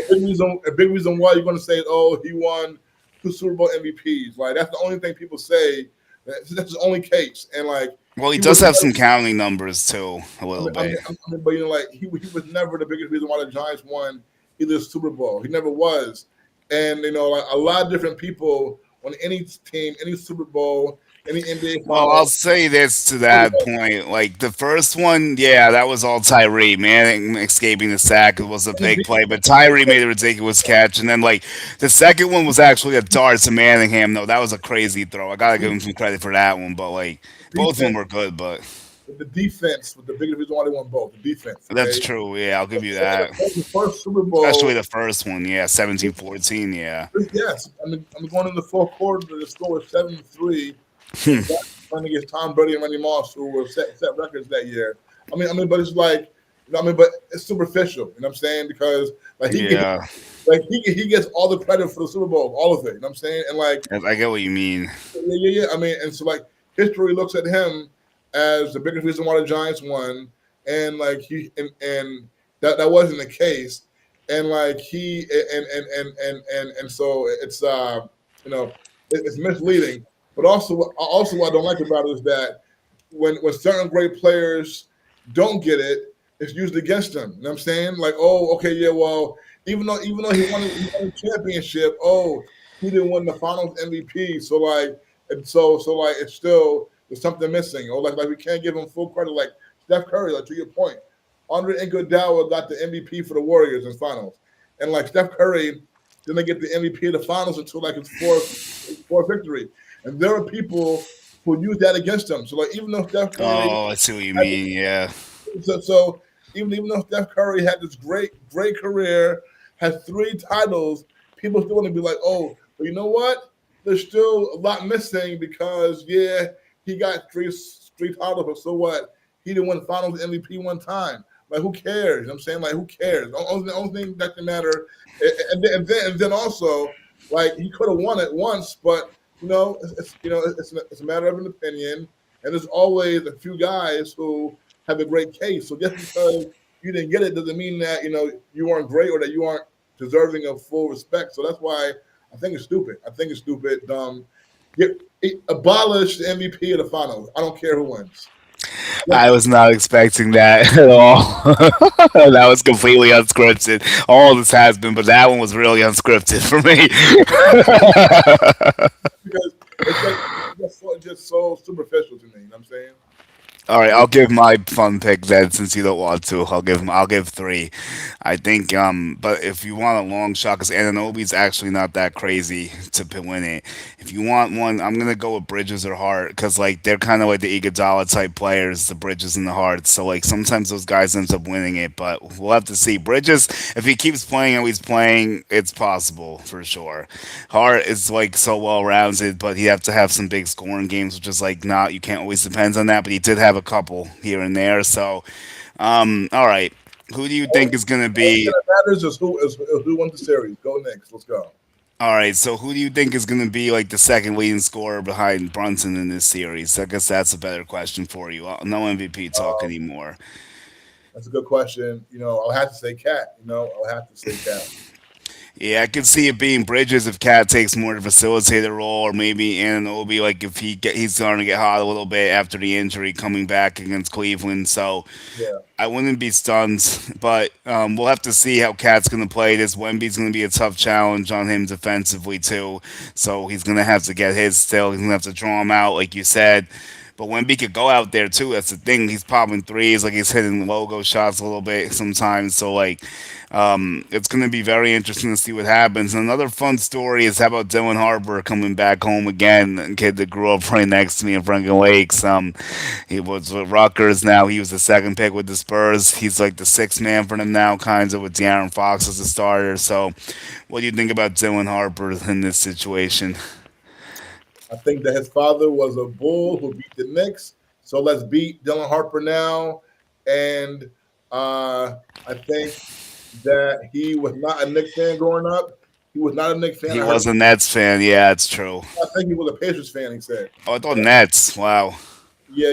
a big reason why you're going to say, "Oh, he won two Super Bowl MVPs." Like that's the only thing people say. That's the only case. And like Well, he he was does have some never. counting numbers too, a I little mean, I mean, bit. I mean, but like he was never the biggest reason why the Giants won either Super Bowl. He never was. And like a lot of different people on any team, any Super Bowl, any NBA Well, I'll Finals. say this to that point. Like the first one, yeah, that was all Tyree. Manning escaping the sack was a And big play, but Tyree made a ridiculous catch. And then like the second one was actually a dart to Manningham. Though that was a crazy throw. I gotta give him some credit for that one. But like both of them defense, were good. But the defense was the biggest reason why they won both. The defense, that's okay. true. Yeah, I'll give you And that. the first Super Especially Bowl. the first one. Yeah, 17-14. Yeah. Yes, I'm going in the fourth quarter. The score was 7-3, and the Giants were playing against Tom Brady and Randy Moss, who were set records that year. But it's like, but it's superficial. You know what I'm saying? Because like Yeah, he gets all the credit for the Super Bowl, all of it. You know what I'm saying? And like, I get what you mean. yeah. And so like history looks at him as the biggest reason why the Giants won, and like and that wasn't the case, and like he and so it's it's misleading, but also what I don't like about it is that when certain great players don't get it, it's used against them. You know what I'm saying? Like, oh, okay, yeah, well, even though he won a championship, oh, he didn't win the Finals MVP. So like, and so like, it's still there's something missing. Or like we can't give him full credit. Like Steph Curry, like to your point, Andre Iguodala got the MVP for the Warriors in Finals, and like Steph Curry didn't get the MVP of the Finals until like his fourth victory. And there are people who use that against him. So like, even though Steph Curry Oh, I see what you had mean. Yeah. so even though Steph Curry had this great career, has three titles, people still want to be like, oh, but you know what? There's still a lot missing because yeah, he got three titles, but so what? He didn't win Finals MVP one time. Like who cares? You know what I'm saying, like who cares? The only thing that can matter, and then also like he could have won it once, but it's a matter of an opinion, and there's always a few guys who have a great case. So just because you didn't get it doesn't mean that you weren't great or that you aren't deserving of full respect. So that's why I think it's stupid. I think it's stupid. Get, abolish the MVP of the finals. I don't care who wins. Just I was not expecting that at all. That was completely unscripted. All this has been, but that one was really unscripted for me. because it's just so superficial to me. You know what I'm saying? All right, Like, I'll give my fun pick then, since you don't want to. I'll give three. I think, but if you want a long shot, because Ananobi's actually not that crazy to win it. If you want one, I'm gonna go with Bridges or Hart, because like they're kind of like the Iguodala type players, the Bridges and the Harts. So like sometimes those guys ends up winning it, but we'll have to see. Bridges, if he keeps playing how he's playing, it's possible for sure. Hart is like so well rounded, but he have to have some big scoring games, which is like not you can't always depend on that. But he did have a couple here and there. So, all right, who do you think is gonna only thing be? that matters is who won the series. Go next. Let's go. All right, so who do you think is gonna be like the second leading scorer behind Brunson in this series? I guess that's a better question for you. No MVP talk Um, anymore. that's a good question. I'll have to say Cat. I'll have to say Cat. Yeah, I could see it being Bridges if Cat takes more to facilitate the role, or maybe Ananobi, like if he's starting to get hot a little bit after the injury coming back against Cleveland. So Yeah. I wouldn't be stunned, but we'll have to see how Cat's going to play this. Wemby's going to be a tough challenge on him defensively too, so he's going to have to get his still. He's going to have to draw him out, like you said. But Wemby could go out there too. That's the thing. He's popping threes, like he's hitting logo shots a little bit sometimes. So like, it's going to be very interesting to see what happens. Another fun story is how about Dylan Harper coming back home again? A kid that grew up right next to me in Franklin Lakes. He was with Rutgers. Now he was the second pick with the Spurs. He's like the sixth man for them now, kind of with De'Aaron Fox as a starter. So, what do you think about Dylan Harper in this situation? I think that his father was a bull who beat the Knicks. So let's beat Dylan Harper now. And I think that he was not a Knicks fan growing up. He was not a Knicks fan. He I heard. was a Nets fan. Yeah, it's true. I think he was a Pacers fan. He said. Oh, I thought Nets. Wow. Yeah.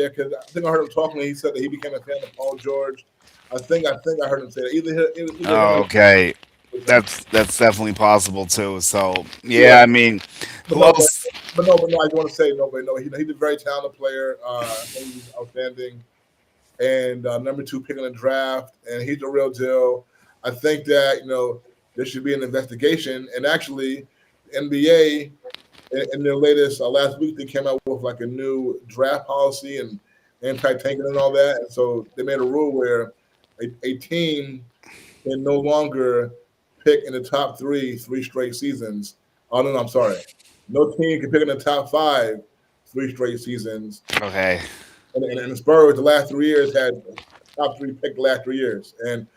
Because I think I heard him talking. And he said that he became a fan of Paul George. I heard him say that. Either him or Oh, okay. was him. That's definitely possible too. So Yeah, yeah, I mean, but who no, else? but no. I just want to say no, but no. He's a very talented player. I think he's outstanding, and number two pick in the draft, and he's a real deal. I think that there should be an investigation, and actually, the NBA in their latest last week they came out with like a new draft policy and anti-tanking and all that, and so they made a rule where a team can no longer pick in the top three straight seasons. Oh no, I'm sorry. No team can pick in the top five three straight seasons. Okay. And the Spurs the last 3 years had top three pick the last 3 years. And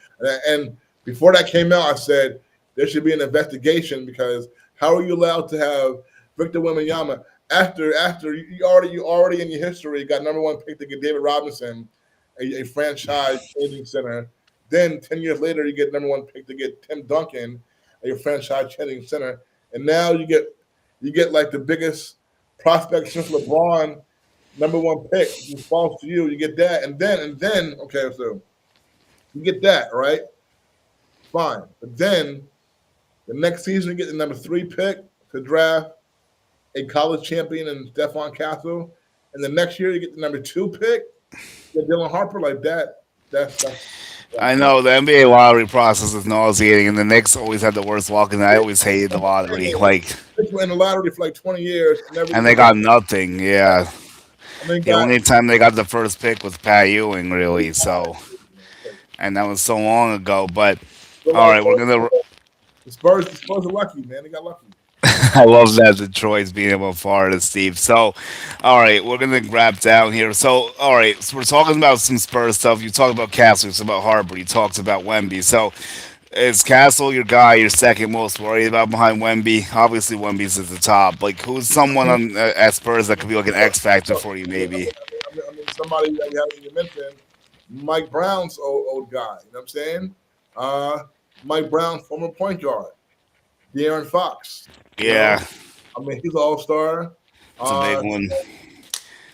before that came out, I said there should be an investigation because how are you allowed to have Victor Wembanyama after you already in your history got number one pick to get David Robinson, a franchise changing center. Then 10 years later, you get number one pick to get Tim Duncan, a franchise changing center, and now you get like the biggest prospect since LeBron, number one pick just falls to you. You get that, and then okay, so you get that right, fine. But then the next season, you get the number three pick to draft a college champion in Stephon Castle, and the next year you get the number two pick, get Dylan Harper like that. That's I not. know the NBA lottery process is nauseating, and the Knicks always had the worst luck, and I always hated the lottery. Like, They were in the lottery for like 20 years and never and even they got. got nothing. Yeah, I mean, the got only time they got the first pick was Pat Ewing, really. So, it's crazy. and that was so long ago. But So all like right, we're gonna. the Spurs are lucky, man. They got lucky. I love that Detroit's being able to Florida, Steve. So, all right, we're gonna wrap down here. So, all right, so we're talking about some Spurs stuff. You talked about Castle, you talked about Harper, you talked about Wemby. So, is Castle your guy? Your second most worried about behind Wemby? Obviously, Wemby's at the top. Like, who's someone on at Spurs that could be like an X factor for you, maybe? Somebody that you mentioned, Mike Brown's old guy. You know what I'm saying? Uh, Mike Brown, former point guard, De'Aaron Fox. You know, Yeah, I mean, he's an all star. it's a big Uh, one.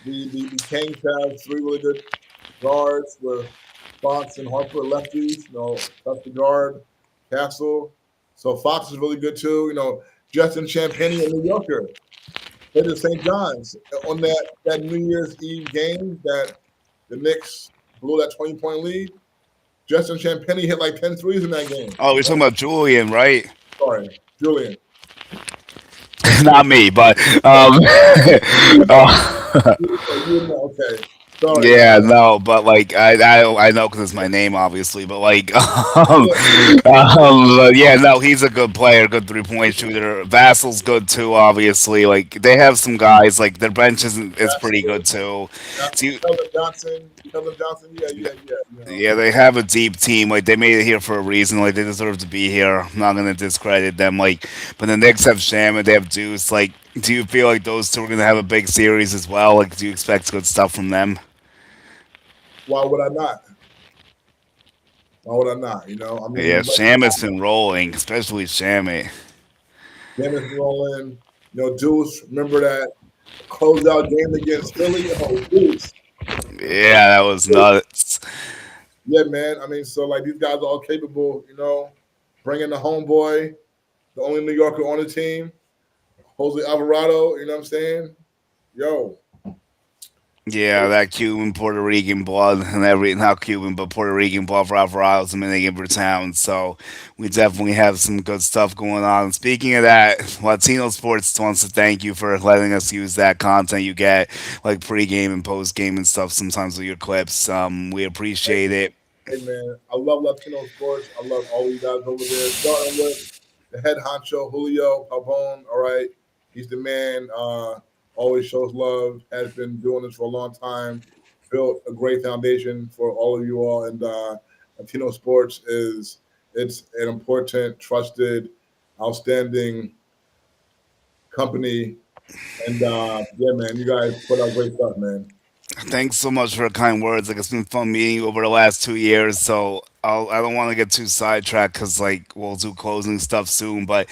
the Kings have three really good guards with Fox and Harper lefties. Tough to guard. Castle. So Fox is really good too. Justin Champagnie, a New Yorker, played at St. John's on that New Year's Eve game that the Knicks blew that 20-point lead. Justin Champagnie hit like 10 threes in that game. Oh, we're talking about Julian, right? Sorry, Julian. Not me, but uh, You know, okay. Sorry, man. yeah, no, but like I know because it's my name, obviously. But like, but yeah, no, he's a good player, good 3 point shooter. Vassal's good too, obviously. Like they have some guys, like their bench is pretty good too. So Kelvin Johnson. Yeah. yeah, they have a deep team. Like they made it here for a reason. Like they deserve to be here. I'm not gonna discredit them. Like, but the Knicks have Sham and they have Deuce. Like, do you feel like those two are gonna have a big series as well? Like, do you expect good stuff from them? Why would I not? Why would I not? I Yeah, mean, Sham has been rolling, especially Shammy. Dennis rolling. Deuce. Remember that closeout game against Philly? Oh, Deuce. Yeah, that was nuts. Yeah, man. I mean, so like these guys are all capable. Bringing the homeboy, the only New Yorker on the team, Jose Alvarado. You know what I'm saying? Yo, Yeah, that Cuban Puerto Rican blood and every not Cuban but Puerto Rican blood for Alvarado's Dominican town. So we definitely have some good stuff going on. Speaking of that, Latino Sports wants to thank you for letting us use that content you get, like pregame and postgame and stuff. Sometimes with your clips, we appreciate it. hey man, I love Latino sports. I love all you guys over there. Starting with the head honcho Julio Pabon. All right, he's the man. Always shows love. Has been doing this for a long time. Built a great foundation for all of you all. And Latino sports is it's an important, trusted, outstanding company. And yeah, man, you guys put out great stuff, man. Thanks so much for the kind words. Like it's been fun meeting you over the last 2 years. So I don't want to get too sidetracked because like we'll do closing stuff soon. But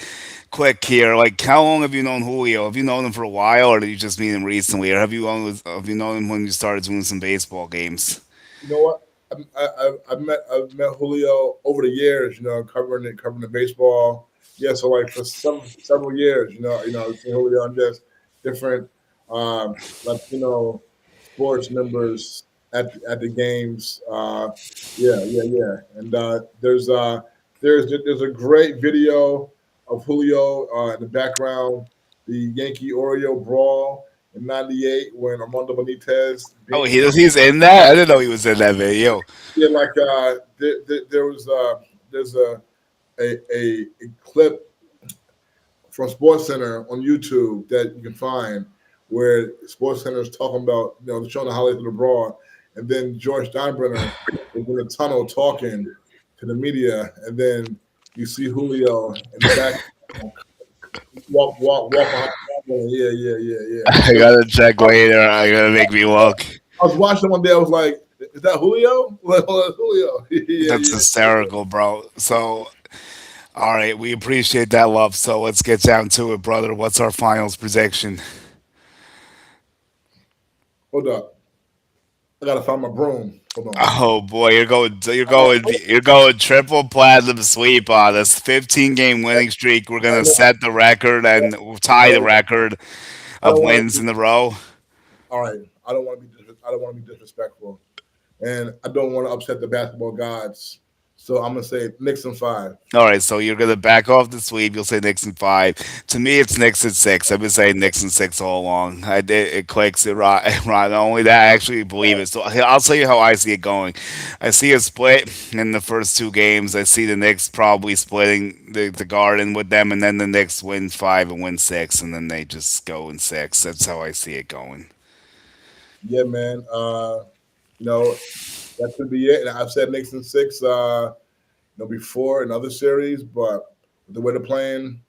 quick here, like how long have you known Julio? Have you known him for a while, or did you just meet him recently, or have you known him when you started doing some baseball games? You know what? I've met Julio over the years. You know, covering the baseball. Yeah, so like for several years, I've seen Julio on just different Latino sports members at the games. Yeah, and there's a great video of Julio in the background, the Yankee Oreo brawl in '98 when Armando Benitez Oh, beat him. he's in that. I didn't know he was in that video. Yeah, like there was there's a clip from Sports Center on YouTube that you can find where Sports Center is talking about showing the highlights of the brawl, and then George Steinbrenner is in the tunnel talking to the media, and then you see Julio in the back walk behind. Yeah. I gotta check later. I gotta make me look. I was watching one day. I was like, "Is that Julio? Well, that's Julio." That's hysterical, bro. So, all right, we appreciate that love. So let's get down to it, brother. What's our finals prediction? Hold up. I gotta find my broom. Hold on. Oh boy, I, you're going triple platinum sweep on us. 15-game winning streak. We're I gonna don't, set the record and we'll I tie the don't, record I of don't want to wins be. in a row. All right. I don't want to be disrespectful, and I don't want to upset the basketball gods. So I'm gonna say Knicks in five. All right, so you're gonna back off the sweep. You'll say Knicks in five. To me, it's Knicks in six. I've been saying Knicks in six all along. I did it clicks it right. Right. Not only that, I actually believe it. So I'll tell you how I see it going. I see a split in the first two games. I see the Knicks probably splitting the Garden with them, and then the Knicks win five and win six, and then they just go in six. That's how I see it going. Yeah, man. You know that could be it. And I've said Knicks in six. Before in other series, but with the way they're playing,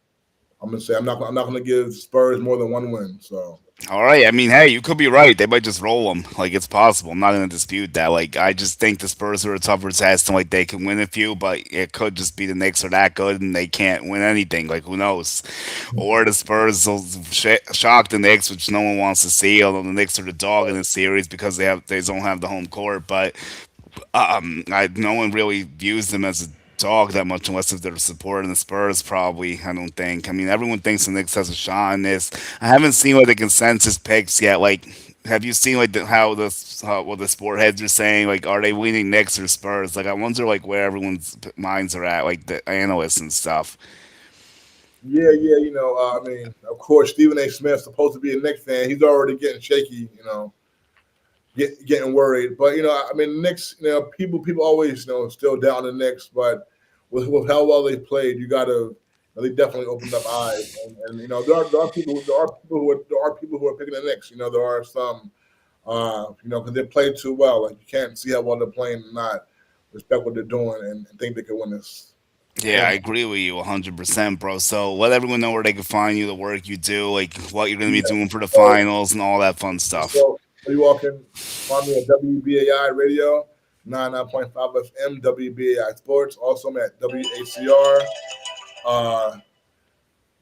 I'm gonna say I'm not gonna give Spurs more than one win. So All right. I mean, hey, you could be right. They might just roll them. Like it's possible. I'm not going to dispute that. Like I just think the Spurs are a tougher test, and like they can win a few, but it could just be the Knicks are that good and they can't win anything. Like who knows? Or the Spurs will shock the Knicks, which no one wants to see. Although the Knicks are the dog in the series because they don't have the home court, but no one really views them as a dog that much unless if they're supporting the Spurs. Probably, I don't think. I mean, everyone thinks the Knicks has a shot in this. I haven't seen like the consensus picks yet. Like, have you seen like how what the sport heads are saying? Like, are they leaning Knicks or Spurs? Like, I wonder like where everyone's minds are at, like the analysts and stuff. yeah. I mean, of course, Stephen A. Smith's supposed to be a Knicks fan. He's already getting shaky. Getting worried. But I mean, the Knicks. People always still down the Knicks, but with how well they played, you got to. They definitely opened up eyes, and there are people who are picking the Knicks. There are some, because they played too well. Like you can't see how well they're playing and not respect what they're doing and think they can win this. Yeah, I Win. agree with you 100%, bro. So let everyone know where they can find you, the work you do, like what you're going to be Yeah. doing for the So, finals and all that fun stuff. so you all can find me at WBAI Radio, 99.5 FM, WBAI Sports. Also, I'm at WACR,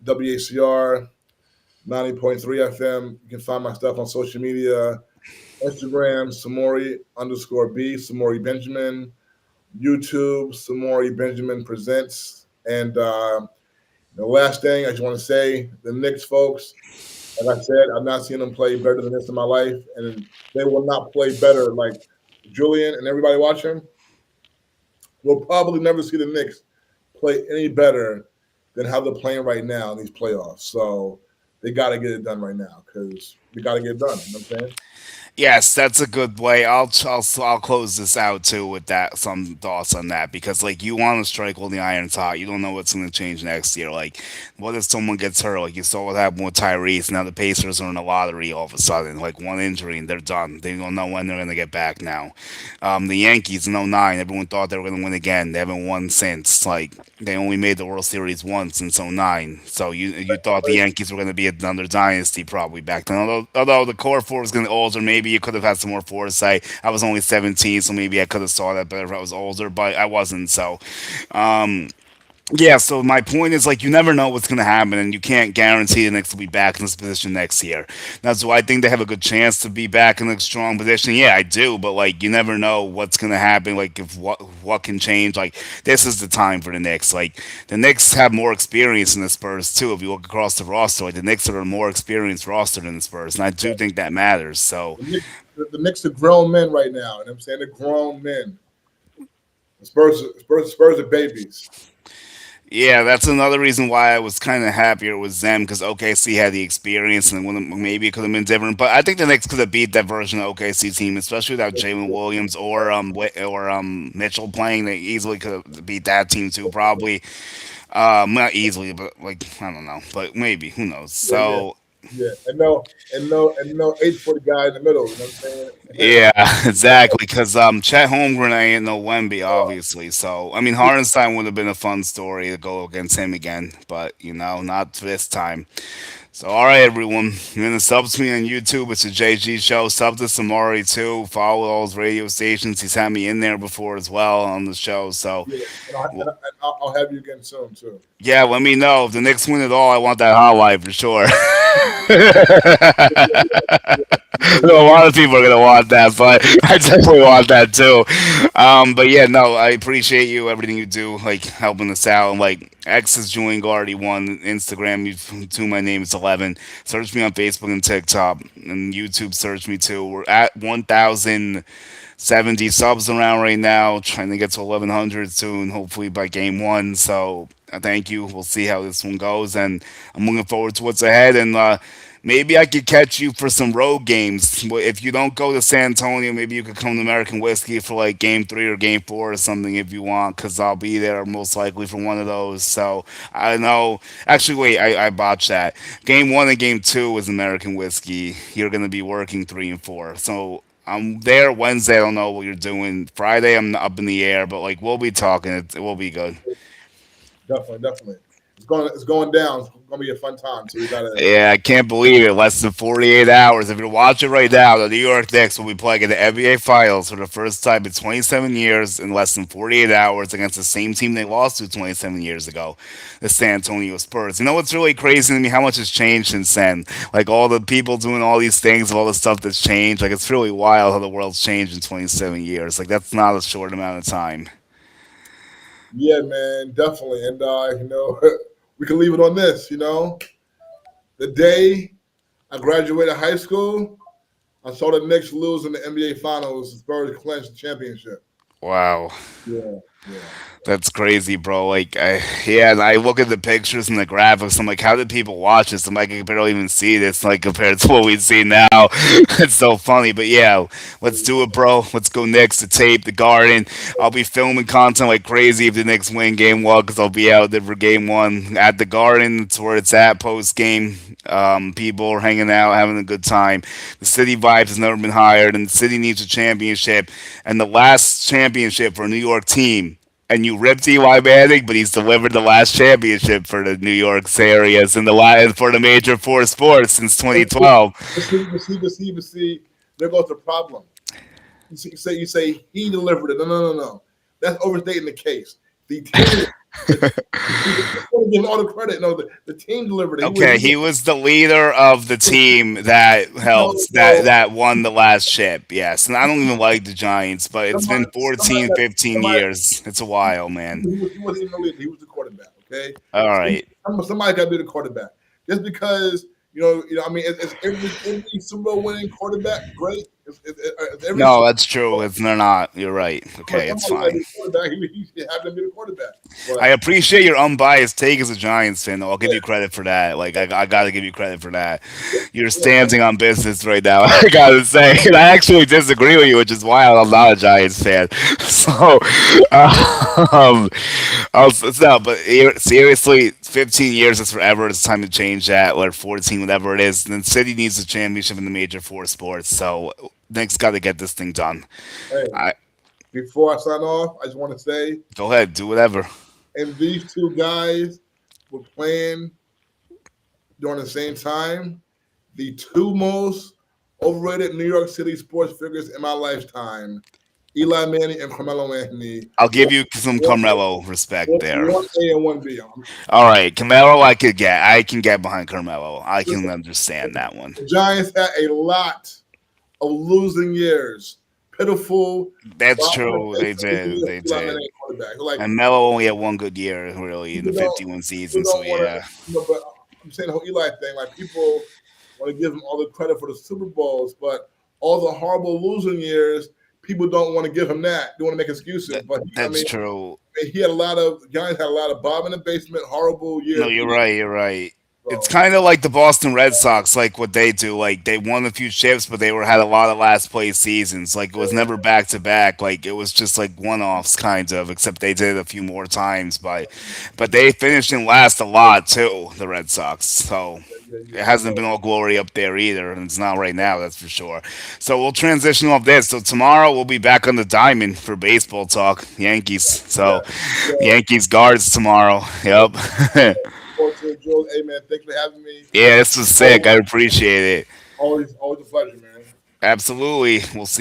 WACR 90.3 FM. You can find my stuff on social media, Instagram, Samori Benjamin, YouTube, Samori Benjamin Presents. And the last thing I just want to say, the Knicks folks, like I said, I've not seen them play better than this in my life, and they will not play better. Like Julian and everybody watching, will probably never see the Knicks play any better than how they're playing right now in these playoffs. So they got to get it done right now because we got to get it done. You know what I'm saying? Yes, that's a good way. I'll close this out too with that some thoughts on that because like you want to strike while the iron's hot. You don't know what's going to change next year. Like, what if someone gets hurt? Like you saw what happened with Tyrese. Now the Pacers are in the lottery all of a sudden. Like one injury and they're done. They don't know when they're going to get back now. The Yankees in '09, everyone thought they were going to win again. They haven't won since. Like they only made the World Series once since '09. So you thought the Yankees were going to be another dynasty probably back then. Although the core four was going to alter maybe maybe you could have had some more foresight. I was only 17, so maybe I could have saw that better if I was older, but I wasn't. So, yeah, so my point is like you never know what's gonna happen, and you can't guarantee the Knicks will be back in this position next year. Now, do I think they have a good chance to be back in a strong position? Yeah, I do, but like you never know what's gonna happen. Like if what can change. Like this is the time for the Knicks. Like the Knicks have more experience than the Spurs too. If you look across the roster, like the Knicks are a more experienced roster than the Spurs, and I do think that matters. So The Knicks are grown men right now. You know what I'm saying? They're grown men. The Spurs are babies. yeah, that's another reason why I was kind of happier with them because OKC had the experience and maybe it could have been different. But I think the Knicks could have beat that version of OKC team, especially without Jalen Williams or Mitchell playing. They easily could have beat that team too, probably. Not easily, but like I don't know, but maybe who knows. Yeah, yeah, So yeah. And no 8 foot guy in the middle. You know what I'm saying? yeah, exactly. Because Chet Holmgren ain't no Wemby, obviously. So I mean, Hardenstein would have been a fun story to go against him again, but not this time. So all right, everyone, you're gonna sub to me on YouTube. It's a JG show. Sub to Samori too. Follow all his radio stations. He's had me in there before as well on the show. So Yeah, and I'll have you again soon too. yeah, let me know if the Knicks win it all. I want that highlight for sure. Yeah, A lot of people are gonna want that, but I definitely want that too. But yeah, no, I appreciate you, everything you do, like helping us out. And like X is Julian Gardy one, Instagram you to my name is 11. Search me on Facebook and TikTok and YouTube. Search me too. We're at 1,070 subs around right now, trying to get to 1,100 soon, hopefully by game one. So thank you. We'll see how this one goes, and I'm looking forward to what's ahead. And maybe I could catch you for some road games. If you don't go to San Antonio, maybe you could come to American Whiskey for like game three or game four or something if you want, because I'll be there most likely for one of those. So I don't know. Actually, wait, I botched that. Game one and game two is American Whiskey. You're going to be working three and four. So I'm there Wednesday. I don't know what you're doing. Friday, I'm up in the air, but like we'll be talking. It will be good. definitely, definitely. It's going down. It's gonna be a fun time. So we gotta. Yeah, I can't believe it. Less than 48 hours. If you're watching right now, the New York Knicks will be playing in the NBA Finals for the first time in 27 years in less than 48 hours against the same team they lost to 27 years ago, the San Antonio Spurs. You know what's really crazy to me? How much has changed since then? Like all the people doing all these things, all the stuff that's changed. Like it's really wild how the world's changed in 27 years. Like that's not a short amount of time. Yeah, man, definitely. And we can leave it on this. The day I graduated high school, I saw the Knicks lose in the NBA Finals. The Spurs clinched the championship. Wow. Yeah, yeah. That's crazy, bro. Yeah, and I look at the pictures and the graphics. I'm like, how did people watch this? I'm like, I can barely even see this, like, compared to what we see now. It's so funny. But yeah, let's do it, bro. Let's go Knicks, the tape, the garden. I'll be filming content like crazy if the Knicks win game one, because I'll be out there for game one at the garden. It's where it's at post game. People are hanging out, having a good time. The city vibes has never been higher, and the city needs a championship. And the last championship for a New York team and you ripped Eli Manning, but he's delivered the last championship for the New York areas and the last for the major four sports since But 2012. see, there goes the problem. You say he delivered it. No, no, no, no. That's overstating the case. The team, give all the credit. No, the team delivered it. Okay, he was the leader of the team that No, helped no. that won the last chip. Yes, and I don't even like the Giants, but it's Somebody, been 14, somebody, 15 somebody, years. It's a while, man. he wasn't even the leader. He was the quarterback. Okay, All so right. somebody got to be the quarterback. Just because I mean, is every Super Bowl winning quarterback great? Is every No, Super that's true. Bowl, It's they're not. You're right. Okay, it's somebody got to fine. be the quarterback. He happened to be the quarterback. I But appreciate your unbiased take as a Giants fan, though. I'll give yeah, you credit for that. Like, I got to give you credit for that. yeah, You're yeah, man. standing on business right now, I got to say. And I actually disagree with you, which is why I'm not a Giants fan. So, um, no, but seriously, 15 years is forever. It's time to change that, or 14, whatever it is. And the city needs a championship in the major four sports. So, Nick's got to get this thing done. Hey, I before I sign off, I just want to say, Go ahead, do whatever. and these two guys were playing during the same time. The two most Overrated New York City sports figures in my lifetime: Eli Manning and Carmelo Anthony. I'll give One, you some one, Carmelo respect there. one A and one B. All right, Carmelo, I can get behind Carmelo. I can understand that one. The Giants had a lot of losing years, pitiful, That's bottom of true. the They basement losing did. years. They Eli Manning did. quarterback. Like And Melo only had one good year, really, in the people don't 51 people season. So don't want to, yeah, but I'm saying the whole Eli thing. Like people want to give him all the credit for the Super Bowls, but all the horrible losing years, people don't want to give him that. They want to make excuses. that But I that's mean, true. he had a lot of Giants had a lot of Bob in the basement, horrible No, years. you're right. You're right. It's So kind of like the Boston Red Sox, like what they do. Like they won a few chips, but they were had a lot of last place seasons. Like it was yeah, never back to back. Like it was just like one offs, kind of. Except they did it a few more times, but they finished in last a lot too. The Red Sox. So yeah, it yeah. hasn't been all glory up there either, and it's not right now. That's for sure. So we'll transition off this. So tomorrow we'll be back on the diamond for baseball talk. Yankees. So Yeah. Yankees guards tomorrow. Yep. Forward to it, Jules. Hey man, thanks for having me. Yeah, this was sick. Always, I appreciate it. always a pleasure, man. Absolutely. We'll see